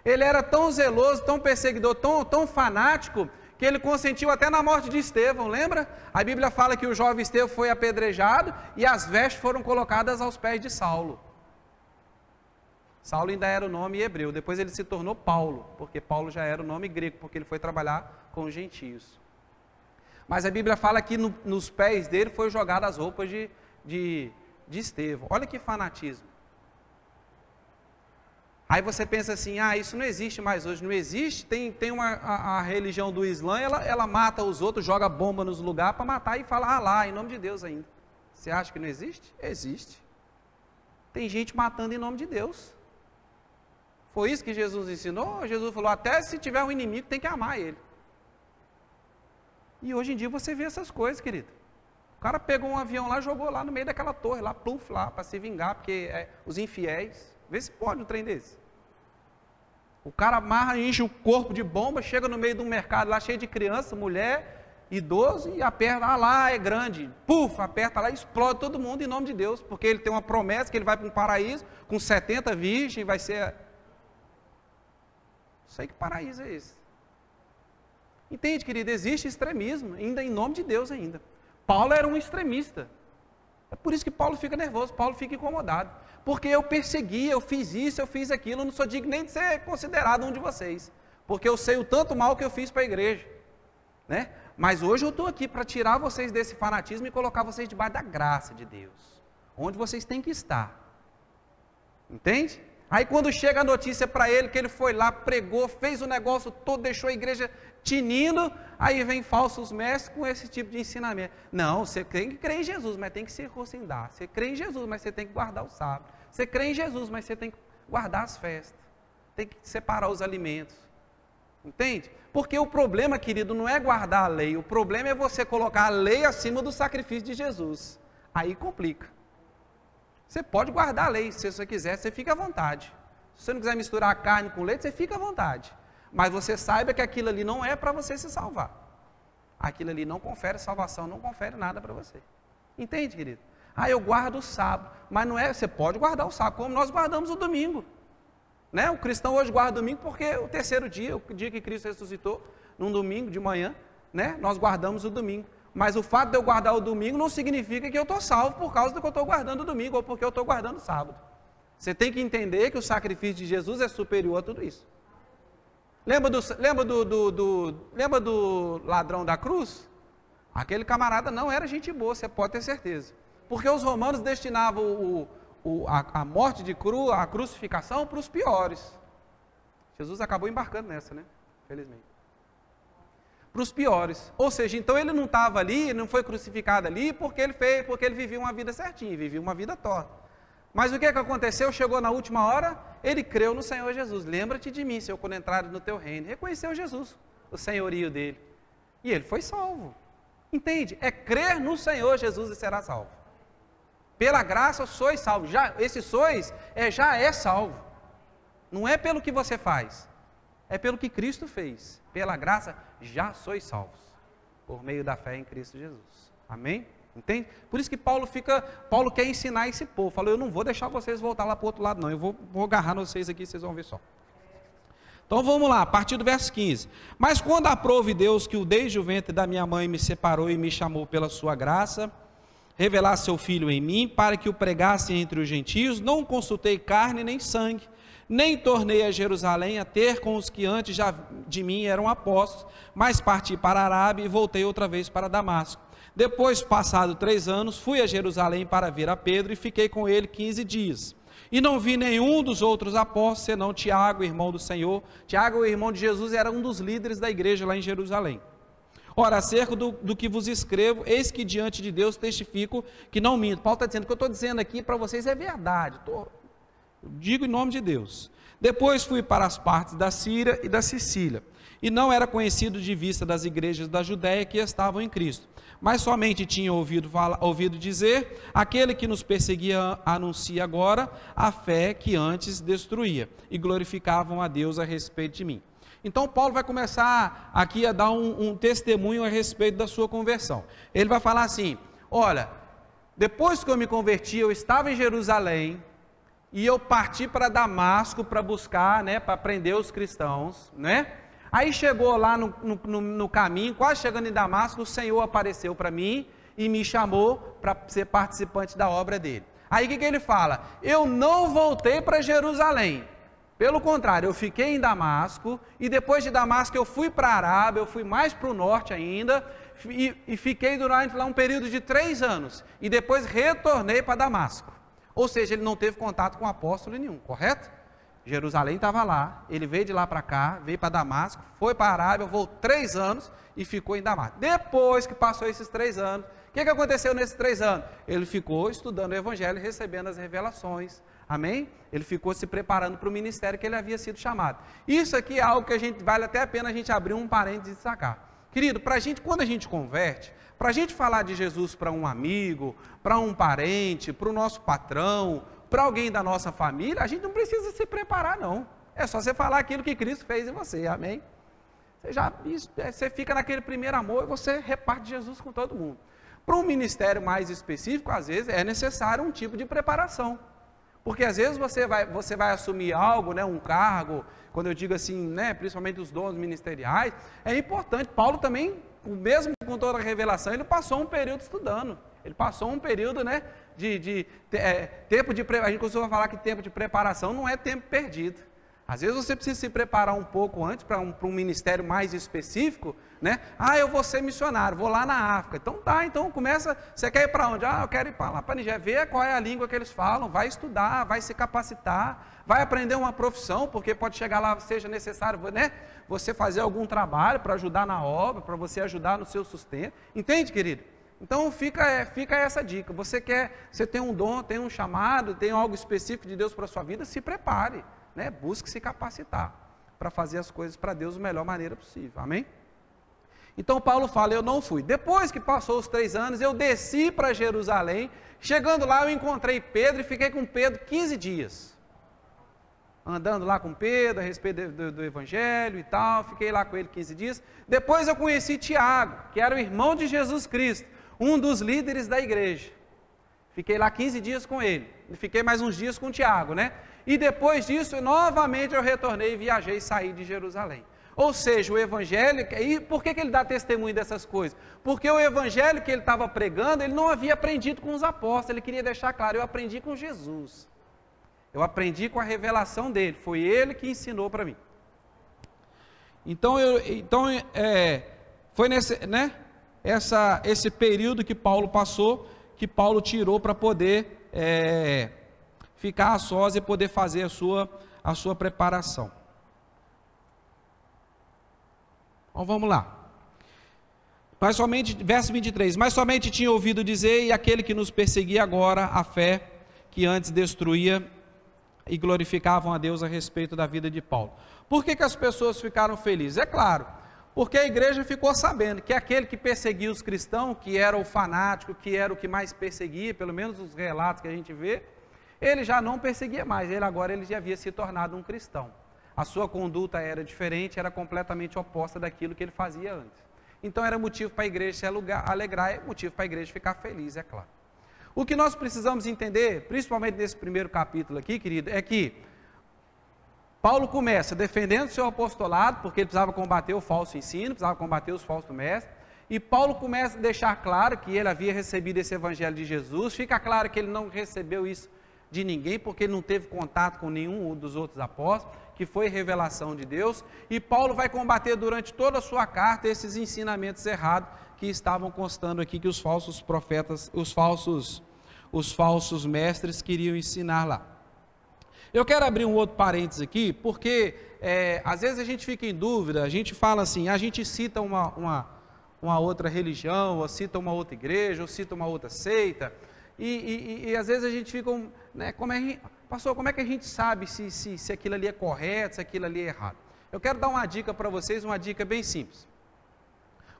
Ele era tão zeloso, tão perseguidor, tão fanático, que ele consentiu até na morte de Estevão, lembra? A Bíblia fala que o jovem Estevão foi apedrejado e as vestes foram colocadas aos pés de Saulo. Saulo ainda era o nome hebreu, depois ele se tornou Paulo, porque Paulo já era o nome grego, porque ele foi trabalhar com os gentios. Mas a Bíblia fala que nos pés dele foi jogadas as roupas de Estevão. Olha que fanatismo. Aí você pensa assim, isso não existe mais hoje. Não existe, tem a religião do Islã, ela mata os outros, joga bomba nos lugares para matar e fala, lá, em nome de Deus ainda. Você acha que não existe? Existe. Tem gente matando em nome de Deus. Foi isso que Jesus ensinou? Jesus falou, até se tiver um inimigo tem que amar ele. E hoje em dia você vê essas coisas, querido. O cara pegou um avião lá, jogou lá no meio daquela torre, lá, pluf, lá, para se vingar, porque os infiéis. Vê se pode um trem desse. O cara amarra, enche o corpo de bomba, chega no meio de um mercado lá cheio de criança, mulher, idoso, e aperta, lá é grande, aperta lá e explode todo mundo em nome de Deus, porque ele tem uma promessa que ele vai para um paraíso com 70 virgens, vai ser... Não sei que paraíso é esse. Entende, querido? Existe extremismo, ainda em nome de Deus ainda. Paulo era um extremista. É por isso que Paulo fica nervoso, Paulo fica incomodado. Porque eu persegui, eu fiz isso, eu fiz aquilo, eu não sou digno nem de ser considerado um de vocês. Porque eu sei o tanto mal que eu fiz para a igreja. Né? Mas hoje eu estou aqui para tirar vocês desse fanatismo e colocar vocês debaixo da graça de Deus. Onde vocês têm que estar. Entende? Aí quando chega a notícia para ele que ele foi lá, pregou, fez o negócio todo, deixou a igreja tinindo, aí vem falsos mestres com esse tipo de ensinamento. Não, você tem que crer em Jesus, mas tem que circuncidar. Você crê em Jesus, mas você tem que guardar o sábado. Você crê em Jesus, mas você tem que guardar as festas. Tem que separar os alimentos. Entende? Porque o problema, querido, não é guardar a lei, o problema é você colocar a lei acima do sacrifício de Jesus. Aí complica. Você pode guardar a lei, se você quiser, você fica à vontade. Se você não quiser misturar a carne com leite, você fica à vontade. Mas você saiba que aquilo ali não é para você se salvar. Aquilo ali não confere salvação, não confere nada para você. Entende, querido? Eu guardo o sábado, mas não é, você pode guardar o sábado, como nós guardamos o domingo. Né? O cristão hoje guarda o domingo porque o terceiro dia, o dia que Cristo ressuscitou, num domingo de manhã, né? Nós guardamos o domingo. Mas o fato de eu guardar o domingo não significa que eu estou salvo por causa do que eu estou guardando o domingo ou porque eu estou guardando o sábado. Você tem que entender que o sacrifício de Jesus é superior a tudo isso. Lembra do ladrão da cruz? Aquele camarada não era gente boa, você pode ter certeza. Porque os romanos destinavam a morte de a crucificação para os piores. Jesus acabou embarcando nessa, né? Felizmente. Para os piores. Ou seja, então ele não estava ali, não foi crucificado ali porque ele vivia uma vida certinha, vivia uma vida torta. Mas o que aconteceu? Chegou na última hora, ele creu no Senhor Jesus. Lembra-te de mim, Senhor, quando entrares no teu reino. Reconheceu Jesus, o senhorio dele. E ele foi salvo. Entende? É crer no Senhor Jesus e será salvo. Pela graça sois salvos. Esse sois já é salvo. Não é pelo que você faz. É pelo que Cristo fez. Pela graça já sois salvos. Por meio da fé em Cristo Jesus. Amém? Entende? Por isso que Paulo quer ensinar esse povo. Falou, eu não vou deixar vocês voltar lá para o outro lado não. Eu vou agarrar vocês aqui, vocês vão ver só. Então vamos lá, a partir do verso 15. Mas quando aprove Deus que desde o ventre da minha mãe me separou e me chamou pela sua graça, revelar seu Filho em mim, para que o pregasse entre os gentios, não consultei carne nem sangue, nem tornei a Jerusalém a ter com os que antes já de mim eram apóstolos, mas parti para a Arábia e voltei outra vez para Damasco. Depois, passado 3 anos, fui a Jerusalém para ver a Pedro e fiquei com ele 15 dias. E não vi nenhum dos outros apóstolos, senão Tiago, irmão do Senhor. Tiago, o irmão de Jesus, era um dos líderes da igreja lá em Jerusalém. Ora, acerca do que vos escrevo, eis que diante de Deus testifico que não minto. Paulo está dizendo, o que eu estou dizendo aqui para vocês é verdade. Eu digo em nome de Deus. Depois fui para as partes da Síria e da Sicília. E não era conhecido de vista das igrejas da Judéia que estavam em Cristo. Mas somente tinha ouvido dizer, aquele que nos perseguia anuncia agora a fé que antes destruía. E glorificavam a Deus a respeito de mim. Então Paulo vai começar aqui a dar um testemunho a respeito da sua conversão. Ele vai falar assim, olha, depois que eu me converti, eu estava em Jerusalém, e eu parti para Damasco para buscar, né, para prender os cristãos, né? Aí chegou lá no caminho, quase chegando em Damasco, o Senhor apareceu para mim e me chamou para ser participante da obra dele. Aí o que ele fala? Eu não voltei para Jerusalém. Pelo contrário, eu fiquei em Damasco e depois de Damasco eu fui para a Arábia, eu fui mais para o norte ainda e fiquei durante lá um período de 3 anos. E depois retornei para Damasco. Ou seja, ele não teve contato com apóstolo nenhum, correto? Jerusalém estava lá, ele veio de lá para cá, veio para Damasco, foi para a Arábia, voltou 3 anos e ficou em Damasco. Depois que passou esses 3 anos, o que aconteceu nesses 3 anos? Ele ficou estudando o Evangelho e recebendo as revelações, amém? Ele ficou se preparando para o ministério que ele havia sido chamado. Isso aqui é algo que vale até a pena a gente abrir um parênteses e destacar. Querido, quando a gente converte, para a gente falar de Jesus para um amigo, para um parente, para o nosso patrão, para alguém da nossa família, a gente não precisa se preparar não, é só você falar aquilo que Cristo fez em você, amém? Você fica naquele primeiro amor e você reparte Jesus com todo mundo. Para um ministério mais específico, às vezes é necessário um tipo de preparação, porque às vezes você vai assumir algo, né, um cargo, quando eu digo assim, né, principalmente os dons ministeriais, é importante. Paulo também, mesmo com toda a revelação, ele passou um período estudando, ele passou um período, né, tempo de preparação. A gente costuma falar que tempo de preparação não é tempo perdido. Às vezes você precisa se preparar um pouco antes para um ministério mais específico, né? Eu vou ser missionário, vou lá na África. Então tá, então começa, você quer ir para onde? Eu quero ir para lá para Nigéria, ver qual é a língua que eles falam, vai estudar, vai se capacitar, vai aprender uma profissão, porque pode chegar lá, seja necessário, né, você fazer algum trabalho para ajudar na obra, para você ajudar no seu sustento. Entende, querido? Então fica essa dica, você tem um dom, tem um chamado, tem algo específico de Deus para a sua vida, se prepare, né? Busque se capacitar, para fazer as coisas para Deus da melhor maneira possível, amém? Então Paulo fala, eu não fui. Depois que passou os 3 anos, eu desci para Jerusalém, chegando lá eu encontrei Pedro e fiquei com Pedro 15 dias. Andando lá com Pedro, a respeito do Evangelho e tal, fiquei lá com ele 15 dias. Depois eu conheci Tiago, que era o irmão de Jesus Cristo, um dos líderes da igreja. Fiquei lá 15 dias com ele, e fiquei mais uns dias com Tiago, né? E depois disso, novamente eu retornei, viajei e saí de Jerusalém. Ou seja, o Evangelho, e por que ele dá testemunho dessas coisas? Porque o Evangelho que ele estava pregando, ele não havia aprendido com os apóstolos, ele queria deixar claro, eu aprendi com Jesus. Eu aprendi com a revelação dele, foi ele que ensinou para mim. Então, foi esse período que Paulo passou, que Paulo tirou para poder ficar a sós e poder fazer a sua preparação. Então vamos lá. Verso 23, mas somente tinha ouvido dizer, e aquele que nos perseguia agora, a fé que antes destruía, e glorificavam a Deus a respeito da vida de Paulo. Por que as pessoas ficaram felizes? É claro, porque a igreja ficou sabendo que aquele que perseguia os cristãos, que era o fanático, que era o que mais perseguia, pelo menos os relatos que a gente vê, ele já não perseguia mais, ele já havia se tornado um cristão. A sua conduta era diferente, era completamente oposta daquilo que ele fazia antes. Então era motivo para a igreja se alegrar, é motivo para a igreja ficar feliz, é claro. O que nós precisamos entender, principalmente nesse primeiro capítulo aqui, querido, é que Paulo começa defendendo o seu apostolado, porque ele precisava combater o falso ensino, precisava combater os falsos mestres, e Paulo começa a deixar claro que ele havia recebido esse evangelho de Jesus, fica claro que ele não recebeu isso de ninguém, porque ele não teve contato com nenhum dos outros apóstolos, que foi revelação de Deus, e Paulo vai combater durante toda a sua carta esses ensinamentos errados que estavam constando aqui, que os falsos profetas, os falsos mestres queriam ensinar lá. Eu quero abrir um outro parênteses aqui, porque às vezes a gente fica em dúvida, a gente fala assim, a gente cita uma outra religião, ou cita uma outra igreja, ou cita uma outra seita, e às vezes a gente fica, né, pastor, como é que a gente sabe se aquilo ali é correto, se aquilo ali é errado? Eu quero dar uma dica para vocês, uma dica bem simples.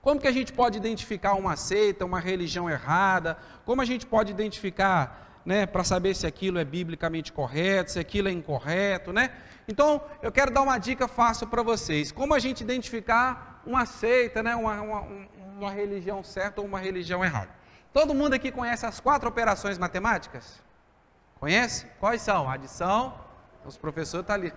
Como que a gente pode identificar uma seita, uma religião errada? Como a gente pode identificar, né, para saber se aquilo é biblicamente correto, se aquilo é incorreto, né? Então, eu quero dar uma dica fácil para vocês. Como a gente identificar uma seita, né, uma religião certa ou uma religião errada? Todo mundo aqui conhece as 4 operações matemáticas? Conhece? Quais são? Adição, os professores estão ali.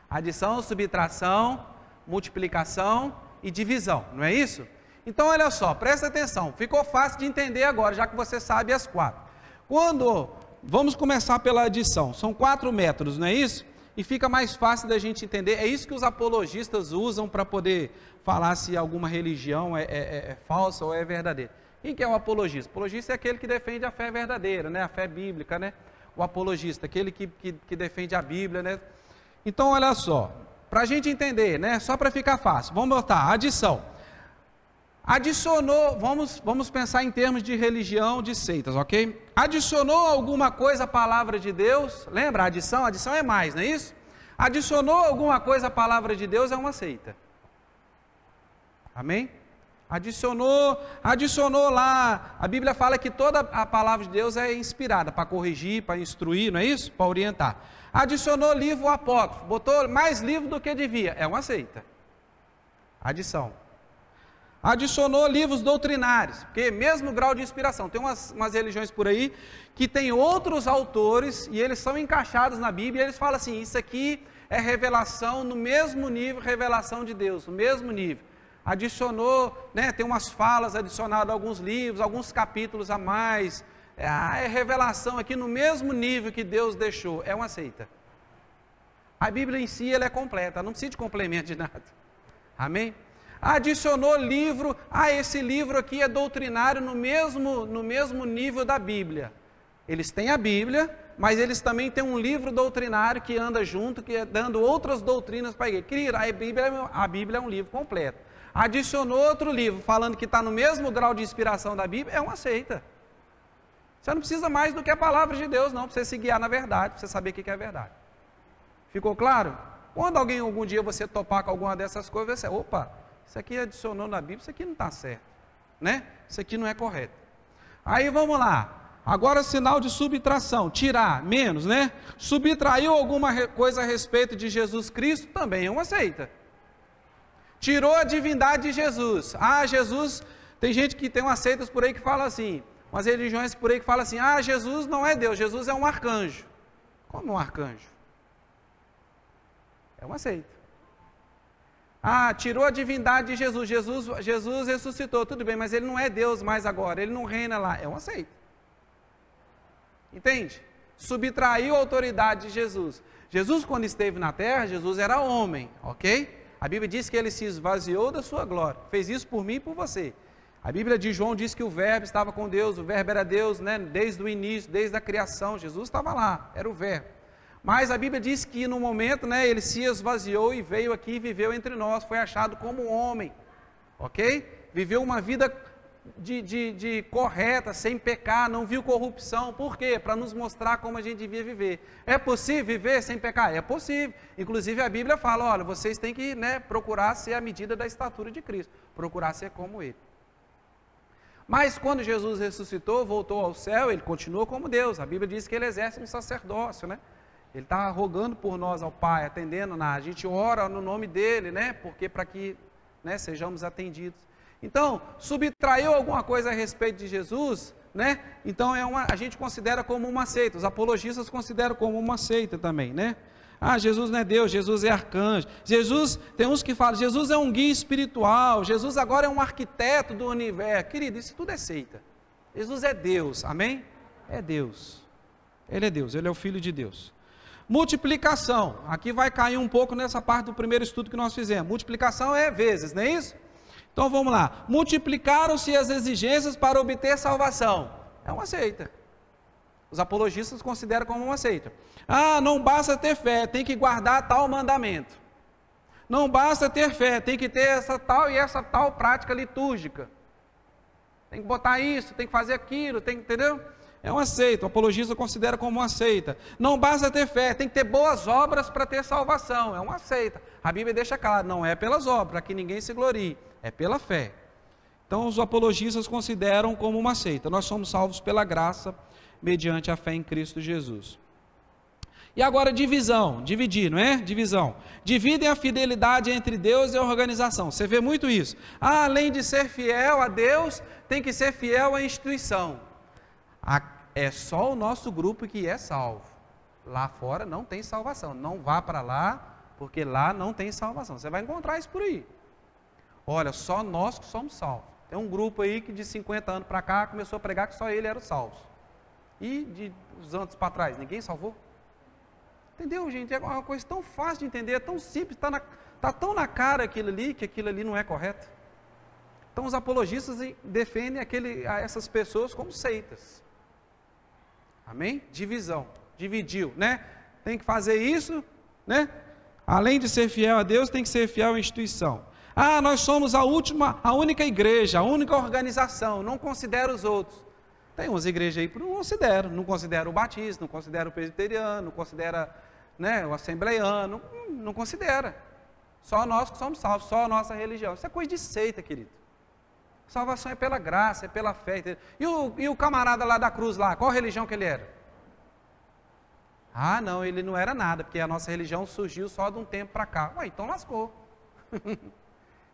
Adição, subtração, multiplicação e divisão, não é isso? Então olha só, presta atenção, ficou fácil de entender agora, já que você sabe as 4. Vamos começar pela adição, são 4 métodos, não é isso? E fica mais fácil da gente entender, é isso que os apologistas usam para poder falar se alguma religião é falsa ou é verdadeira. Quem que é o apologista? O apologista é aquele que defende a fé verdadeira, né? A fé bíblica, né? O apologista, aquele que defende a Bíblia, né? Então olha só, para a gente entender, né? Só para ficar fácil, vamos botar adição. Adicionou, vamos pensar em termos de religião, de seitas, ok? Adicionou alguma coisa à palavra de Deus, lembra? Adição é mais, não é isso? Adicionou alguma coisa à palavra de Deus, é uma seita. Amém? Adicionou lá, a Bíblia fala que toda a palavra de Deus é inspirada para corrigir, para instruir, não é isso? Para orientar. Adicionou livro apócrifo, botou mais livro do que devia, é uma seita. Adição. Adicionou livros doutrinários, porque mesmo grau de inspiração, tem umas religiões por aí que tem outros autores e eles são encaixados na Bíblia e eles falam assim, isso aqui é revelação no mesmo nível, revelação de Deus, no mesmo nível. Adicionou, né, tem umas falas adicionadas a alguns livros, alguns capítulos a mais, é revelação aqui no mesmo nível que Deus deixou, é uma seita. A Bíblia em si ela é completa, não precisa de complemento de nada, amém? Adicionou livro, esse livro aqui é doutrinário no mesmo nível da Bíblia. Eles têm a Bíblia, mas eles também têm um livro doutrinário que anda junto, que é dando outras doutrinas para a igreja. Querido, a Bíblia é um livro completo. Adicionou outro livro, falando que está no mesmo grau de inspiração da Bíblia, é uma seita. Você não precisa mais do que a palavra de Deus, não, para você se guiar na verdade, para você saber o que é verdade. Ficou claro? Quando algum dia você topar com alguma dessas coisas, você, opa, isso aqui adicionou na Bíblia, isso aqui não está certo, né? Isso aqui não é correto. Aí vamos lá. Agora sinal de subtração, tirar, menos, né? Subtraiu alguma coisa a respeito de Jesus Cristo, também é uma seita. Tirou a divindade de Jesus. Ah, Jesus, tem gente que tem umas seitas por aí que fala assim, umas religiões por aí que falam assim, ah, Jesus não é Deus, Jesus é um arcanjo. Como um arcanjo? É uma seita. Ah, tirou a divindade de Jesus, Jesus ressuscitou, tudo bem, mas ele não é Deus mais agora, ele não reina lá, é uma seita. Entende? Subtraiu a autoridade de Jesus. Jesus, quando esteve na terra, Jesus era homem, ok? A Bíblia diz que ele se esvaziou da sua glória, fez isso por mim e por você. A Bíblia de João diz que o verbo estava com Deus, o verbo era Deus, né? Desde o início, desde a criação, Jesus estava lá, era o verbo. Mas a Bíblia diz que no momento, né, ele se esvaziou e veio aqui e viveu entre nós, foi achado como homem, ok? Viveu uma vida de correta, sem pecar, não viu corrupção. Por quê? Para nos mostrar como a gente devia viver. É possível viver sem pecar? É possível. Inclusive a Bíblia fala, olha, vocês têm que, né, procurar ser a medida da estatura de Cristo, procurar ser como Ele. Mas quando Jesus ressuscitou, voltou ao céu, Ele continuou como Deus. A Bíblia diz que Ele exerce um sacerdócio, né? Ele está rogando por nós ao Pai, atendendo, a gente ora no nome dEle, né? Porque para que, né, sejamos atendidos. Então, subtraiu alguma coisa a respeito de Jesus, né? Então a gente considera como uma seita, os apologistas consideram como uma seita também, né? Ah, Jesus não é Deus, Jesus é arcanjo. Jesus, tem uns que falam, Jesus é um guia espiritual, Jesus agora é um arquiteto do universo. Querido, isso tudo é seita. Jesus é Deus, amém? É Deus. Ele é Deus, Ele é o Filho de Deus. Multiplicação, aqui vai cair um pouco nessa parte do primeiro estudo que nós fizemos. Multiplicação é vezes, não é isso? Então vamos lá, multiplicaram-se as exigências para obter salvação. É uma seita. Os apologistas consideram como uma seita. Ah, não basta ter fé, tem que guardar tal mandamento. Não basta ter fé, tem que ter essa tal prática litúrgica. Tem que botar isso, tem que fazer aquilo, entendeu? É uma seita, o apologista considera como uma seita. Não basta ter fé, tem que ter boas obras para ter salvação. É uma seita. A Bíblia deixa claro, não é pelas obras, para que ninguém se glorie. É pela fé. Então os apologistas consideram como uma seita. Nós somos salvos pela graça, mediante a fé em Cristo Jesus. E agora divisão, dividir, não é? Divisão. Dividem a fidelidade entre Deus e a organização. Você vê muito isso. Ah, além de ser fiel a Deus, tem que ser fiel à instituição. É só o nosso grupo que é salvo. Lá fora não tem salvação. Não vá para lá, porque lá não tem salvação. Você vai encontrar isso por aí. Olha, só nós que somos salvos. Tem um grupo aí que de 50 anos para cá começou a pregar que só ele era o salvo. E de uns anos para trás, ninguém salvou? Entendeu, gente? É uma coisa tão fácil de entender, é tão simples, está tão na cara aquilo ali, que aquilo ali não é correto. Então os apologistas defendem essas pessoas como seitas. Amém? Divisão, dividiu, né? Tem que fazer isso, né? Além de ser fiel a Deus, tem que ser fiel à instituição. Ah, nós somos a única igreja, a única organização, não considera os outros. Tem umas igrejas aí que não considera o batista, não considera o presbiteriano, não considera, né, o assembleiano, não considera. Só nós que somos salvos, só a nossa religião. Isso é coisa de seita, querido. Salvação é pela graça, é pela fé. Entendeu? E o camarada lá da cruz, lá, qual religião que ele era? Ah, não, ele não era nada, porque a nossa religião surgiu só de um tempo para cá. Ué, então lascou.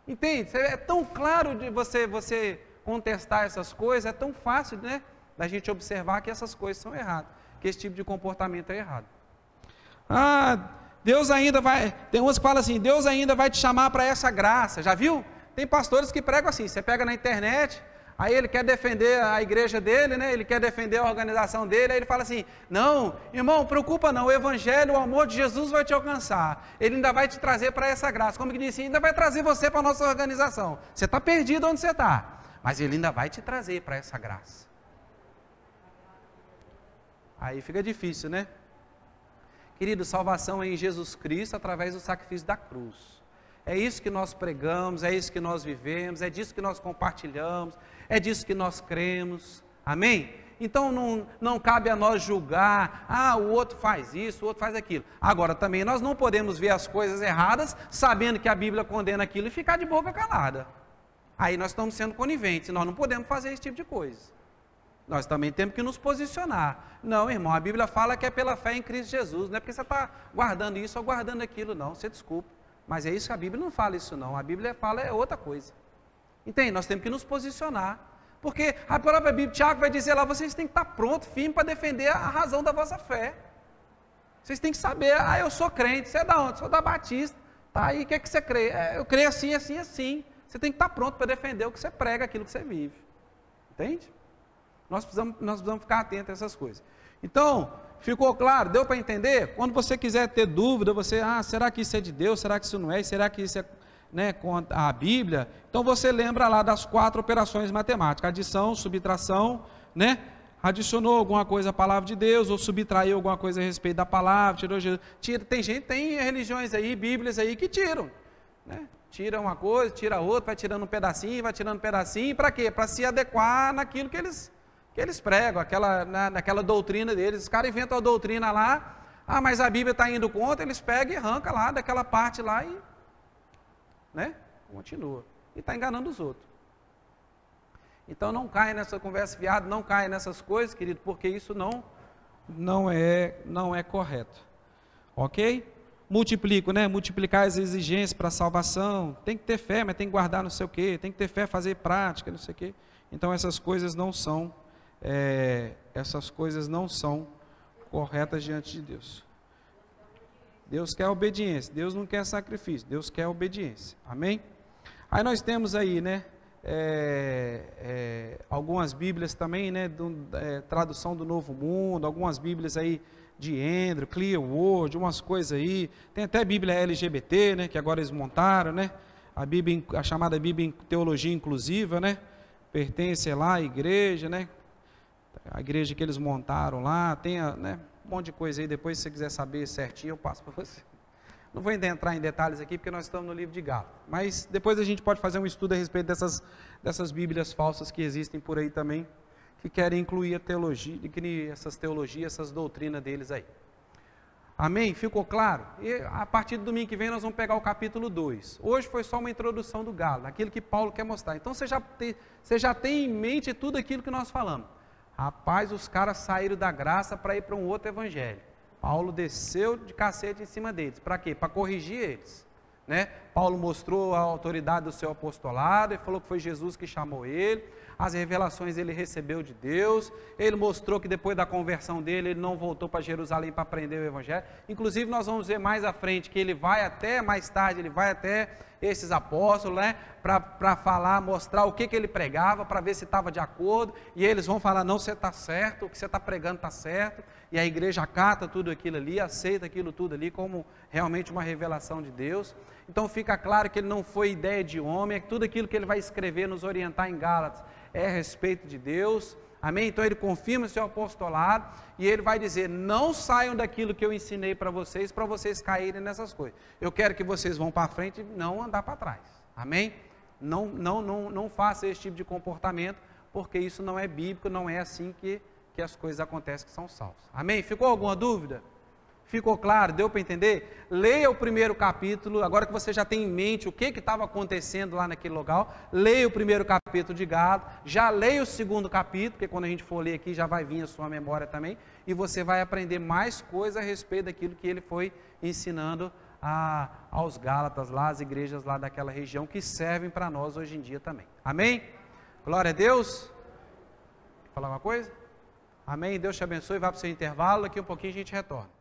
Entende? É tão claro de você contestar essas coisas, é tão fácil, né, da gente observar que essas coisas são erradas, que esse tipo de comportamento é errado. Ah, Deus ainda vai, tem uns que falam assim, Deus ainda vai te chamar para essa graça, já viu? Tem pastores que pregam assim, você pega na internet, aí ele quer defender a igreja dele, né? Ele quer defender a organização dele, aí ele fala assim, não, irmão, preocupa não, o evangelho, o amor de Jesus vai te alcançar, ele ainda vai te trazer para essa graça, como que disse, ainda vai trazer você para a nossa organização, você está perdido onde você está, mas ele ainda vai te trazer para essa graça. Aí fica difícil, né? Querido, salvação é em Jesus Cristo através do sacrifício da cruz. É isso que nós pregamos, é isso que nós vivemos, é disso que nós compartilhamos, é disso que nós cremos. Amém? Então não cabe a nós julgar, o outro faz isso, o outro faz aquilo. Agora também nós não podemos ver as coisas erradas, sabendo que a Bíblia condena aquilo e ficar de boca calada. Aí nós estamos sendo coniventes, nós não podemos fazer esse tipo de coisa. Nós também temos que nos posicionar. Não, irmão, a Bíblia fala que é pela fé em Cristo Jesus, não é porque você está guardando isso ou guardando aquilo, não, você desculpa. Mas é isso que a Bíblia não fala isso não, a Bíblia fala é outra coisa. Entende? Nós temos que nos posicionar. Porque a própria Bíblia, Tiago vai dizer lá, vocês têm que estar prontos, firmes para defender a razão da vossa fé. Vocês têm que saber, eu sou crente, você é da onde? Sou da Batista. Tá aí, o que é que você crê? Eu creio assim, assim, assim. Você tem que estar pronto para defender o que você prega, aquilo que você vive. Entende? Nós precisamos ficar atentos a essas coisas. Então, ficou claro? Deu para entender? Quando você quiser ter dúvida, será que isso é de Deus? Será que isso não é? Será que isso é contra a Bíblia? Então você lembra lá das 4 operações matemáticas: adição, subtração, adicionou alguma coisa à palavra de Deus, ou subtraiu alguma coisa a respeito da palavra, tem religiões aí, Bíblias aí que tiram, tira uma coisa, tira outra, vai tirando um pedacinho, para quê? Para se adequar naquilo que eles pregam, naquela doutrina deles. Os caras inventam a doutrina lá, mas a Bíblia está indo contra, eles pegam e arrancam lá daquela parte lá e continua, e está enganando os outros. Então não caia nessa conversa fiada, não caia nessas coisas, querido, porque isso não é correto, ok? Multiplicar as exigências para a salvação, tem que ter fé, mas tem que guardar não sei o quê, tem que ter fé, fazer prática, não sei o quê. Então essas coisas não são corretas diante de Deus. Deus quer obediência, Deus não quer sacrifício, Deus quer obediência, amém? Aí nós temos aí, algumas Bíblias também, tradução do Novo Mundo, algumas Bíblias aí de Andrew, Clearword, umas coisas aí, tem até Bíblia LGBT, que agora eles montaram, a chamada Bíblia em Teologia Inclusiva, pertence lá à igreja, a igreja que eles montaram lá, tem um monte de coisa aí, depois se você quiser saber certinho, eu passo para você. Não vou entrar em detalhes aqui, porque nós estamos no livro de Gálatas, mas depois a gente pode fazer um estudo a respeito dessas Bíblias falsas que existem por aí também, que querem incluir a teologia, essas teologias, essas doutrinas deles aí. Amém? Ficou claro? E a partir do domingo que vem nós vamos pegar o capítulo 2. Hoje foi só uma introdução do Gálatas, aquilo que Paulo quer mostrar. Então você já tem em mente tudo aquilo que nós falamos. Rapaz, os caras saíram da graça para ir para um outro evangelho. Paulo desceu de cacete em cima deles. Para quê? Para corrigir eles. Paulo mostrou a autoridade do seu apostolado, ele falou que foi Jesus que chamou ele, as revelações ele recebeu de Deus, ele mostrou que depois da conversão dele, ele não voltou para Jerusalém para aprender o evangelho. Inclusive nós vamos ver mais à frente que ele vai até, mais tarde, ele vai até esses apóstolos, para falar, mostrar o que ele pregava, para ver se estava de acordo, e eles vão falar, não, você está certo, o que você está pregando está certo, e a igreja acata tudo aquilo ali, aceita aquilo tudo ali como realmente uma revelação de Deus. Então fica claro que ele não foi ideia de homem, é que tudo aquilo que ele vai escrever, nos orientar em Gálatas, é a respeito de Deus, amém? Então ele confirma o seu apostolado, e ele vai dizer, não saiam daquilo que eu ensinei para vocês caírem nessas coisas. Eu quero que vocês vão para frente e não andar para trás, amém? Não faça esse tipo de comportamento, porque isso não é bíblico, não é assim que as coisas acontecem que são salvos. Amém? Ficou alguma dúvida? Ficou claro? Deu para entender? Leia o primeiro capítulo, agora que você já tem em mente o que estava acontecendo lá naquele local, leia o primeiro capítulo de Gálatas, já leia o segundo capítulo, porque quando a gente for ler aqui já vai vir a sua memória também, e você vai aprender mais coisas a respeito daquilo que ele foi ensinando aos Gálatas lá, as igrejas lá daquela região, que servem para nós hoje em dia também. Amém? Glória a Deus. Quer falar uma coisa? Amém? Deus te abençoe, vá para o seu intervalo, daqui um pouquinho a gente retorna.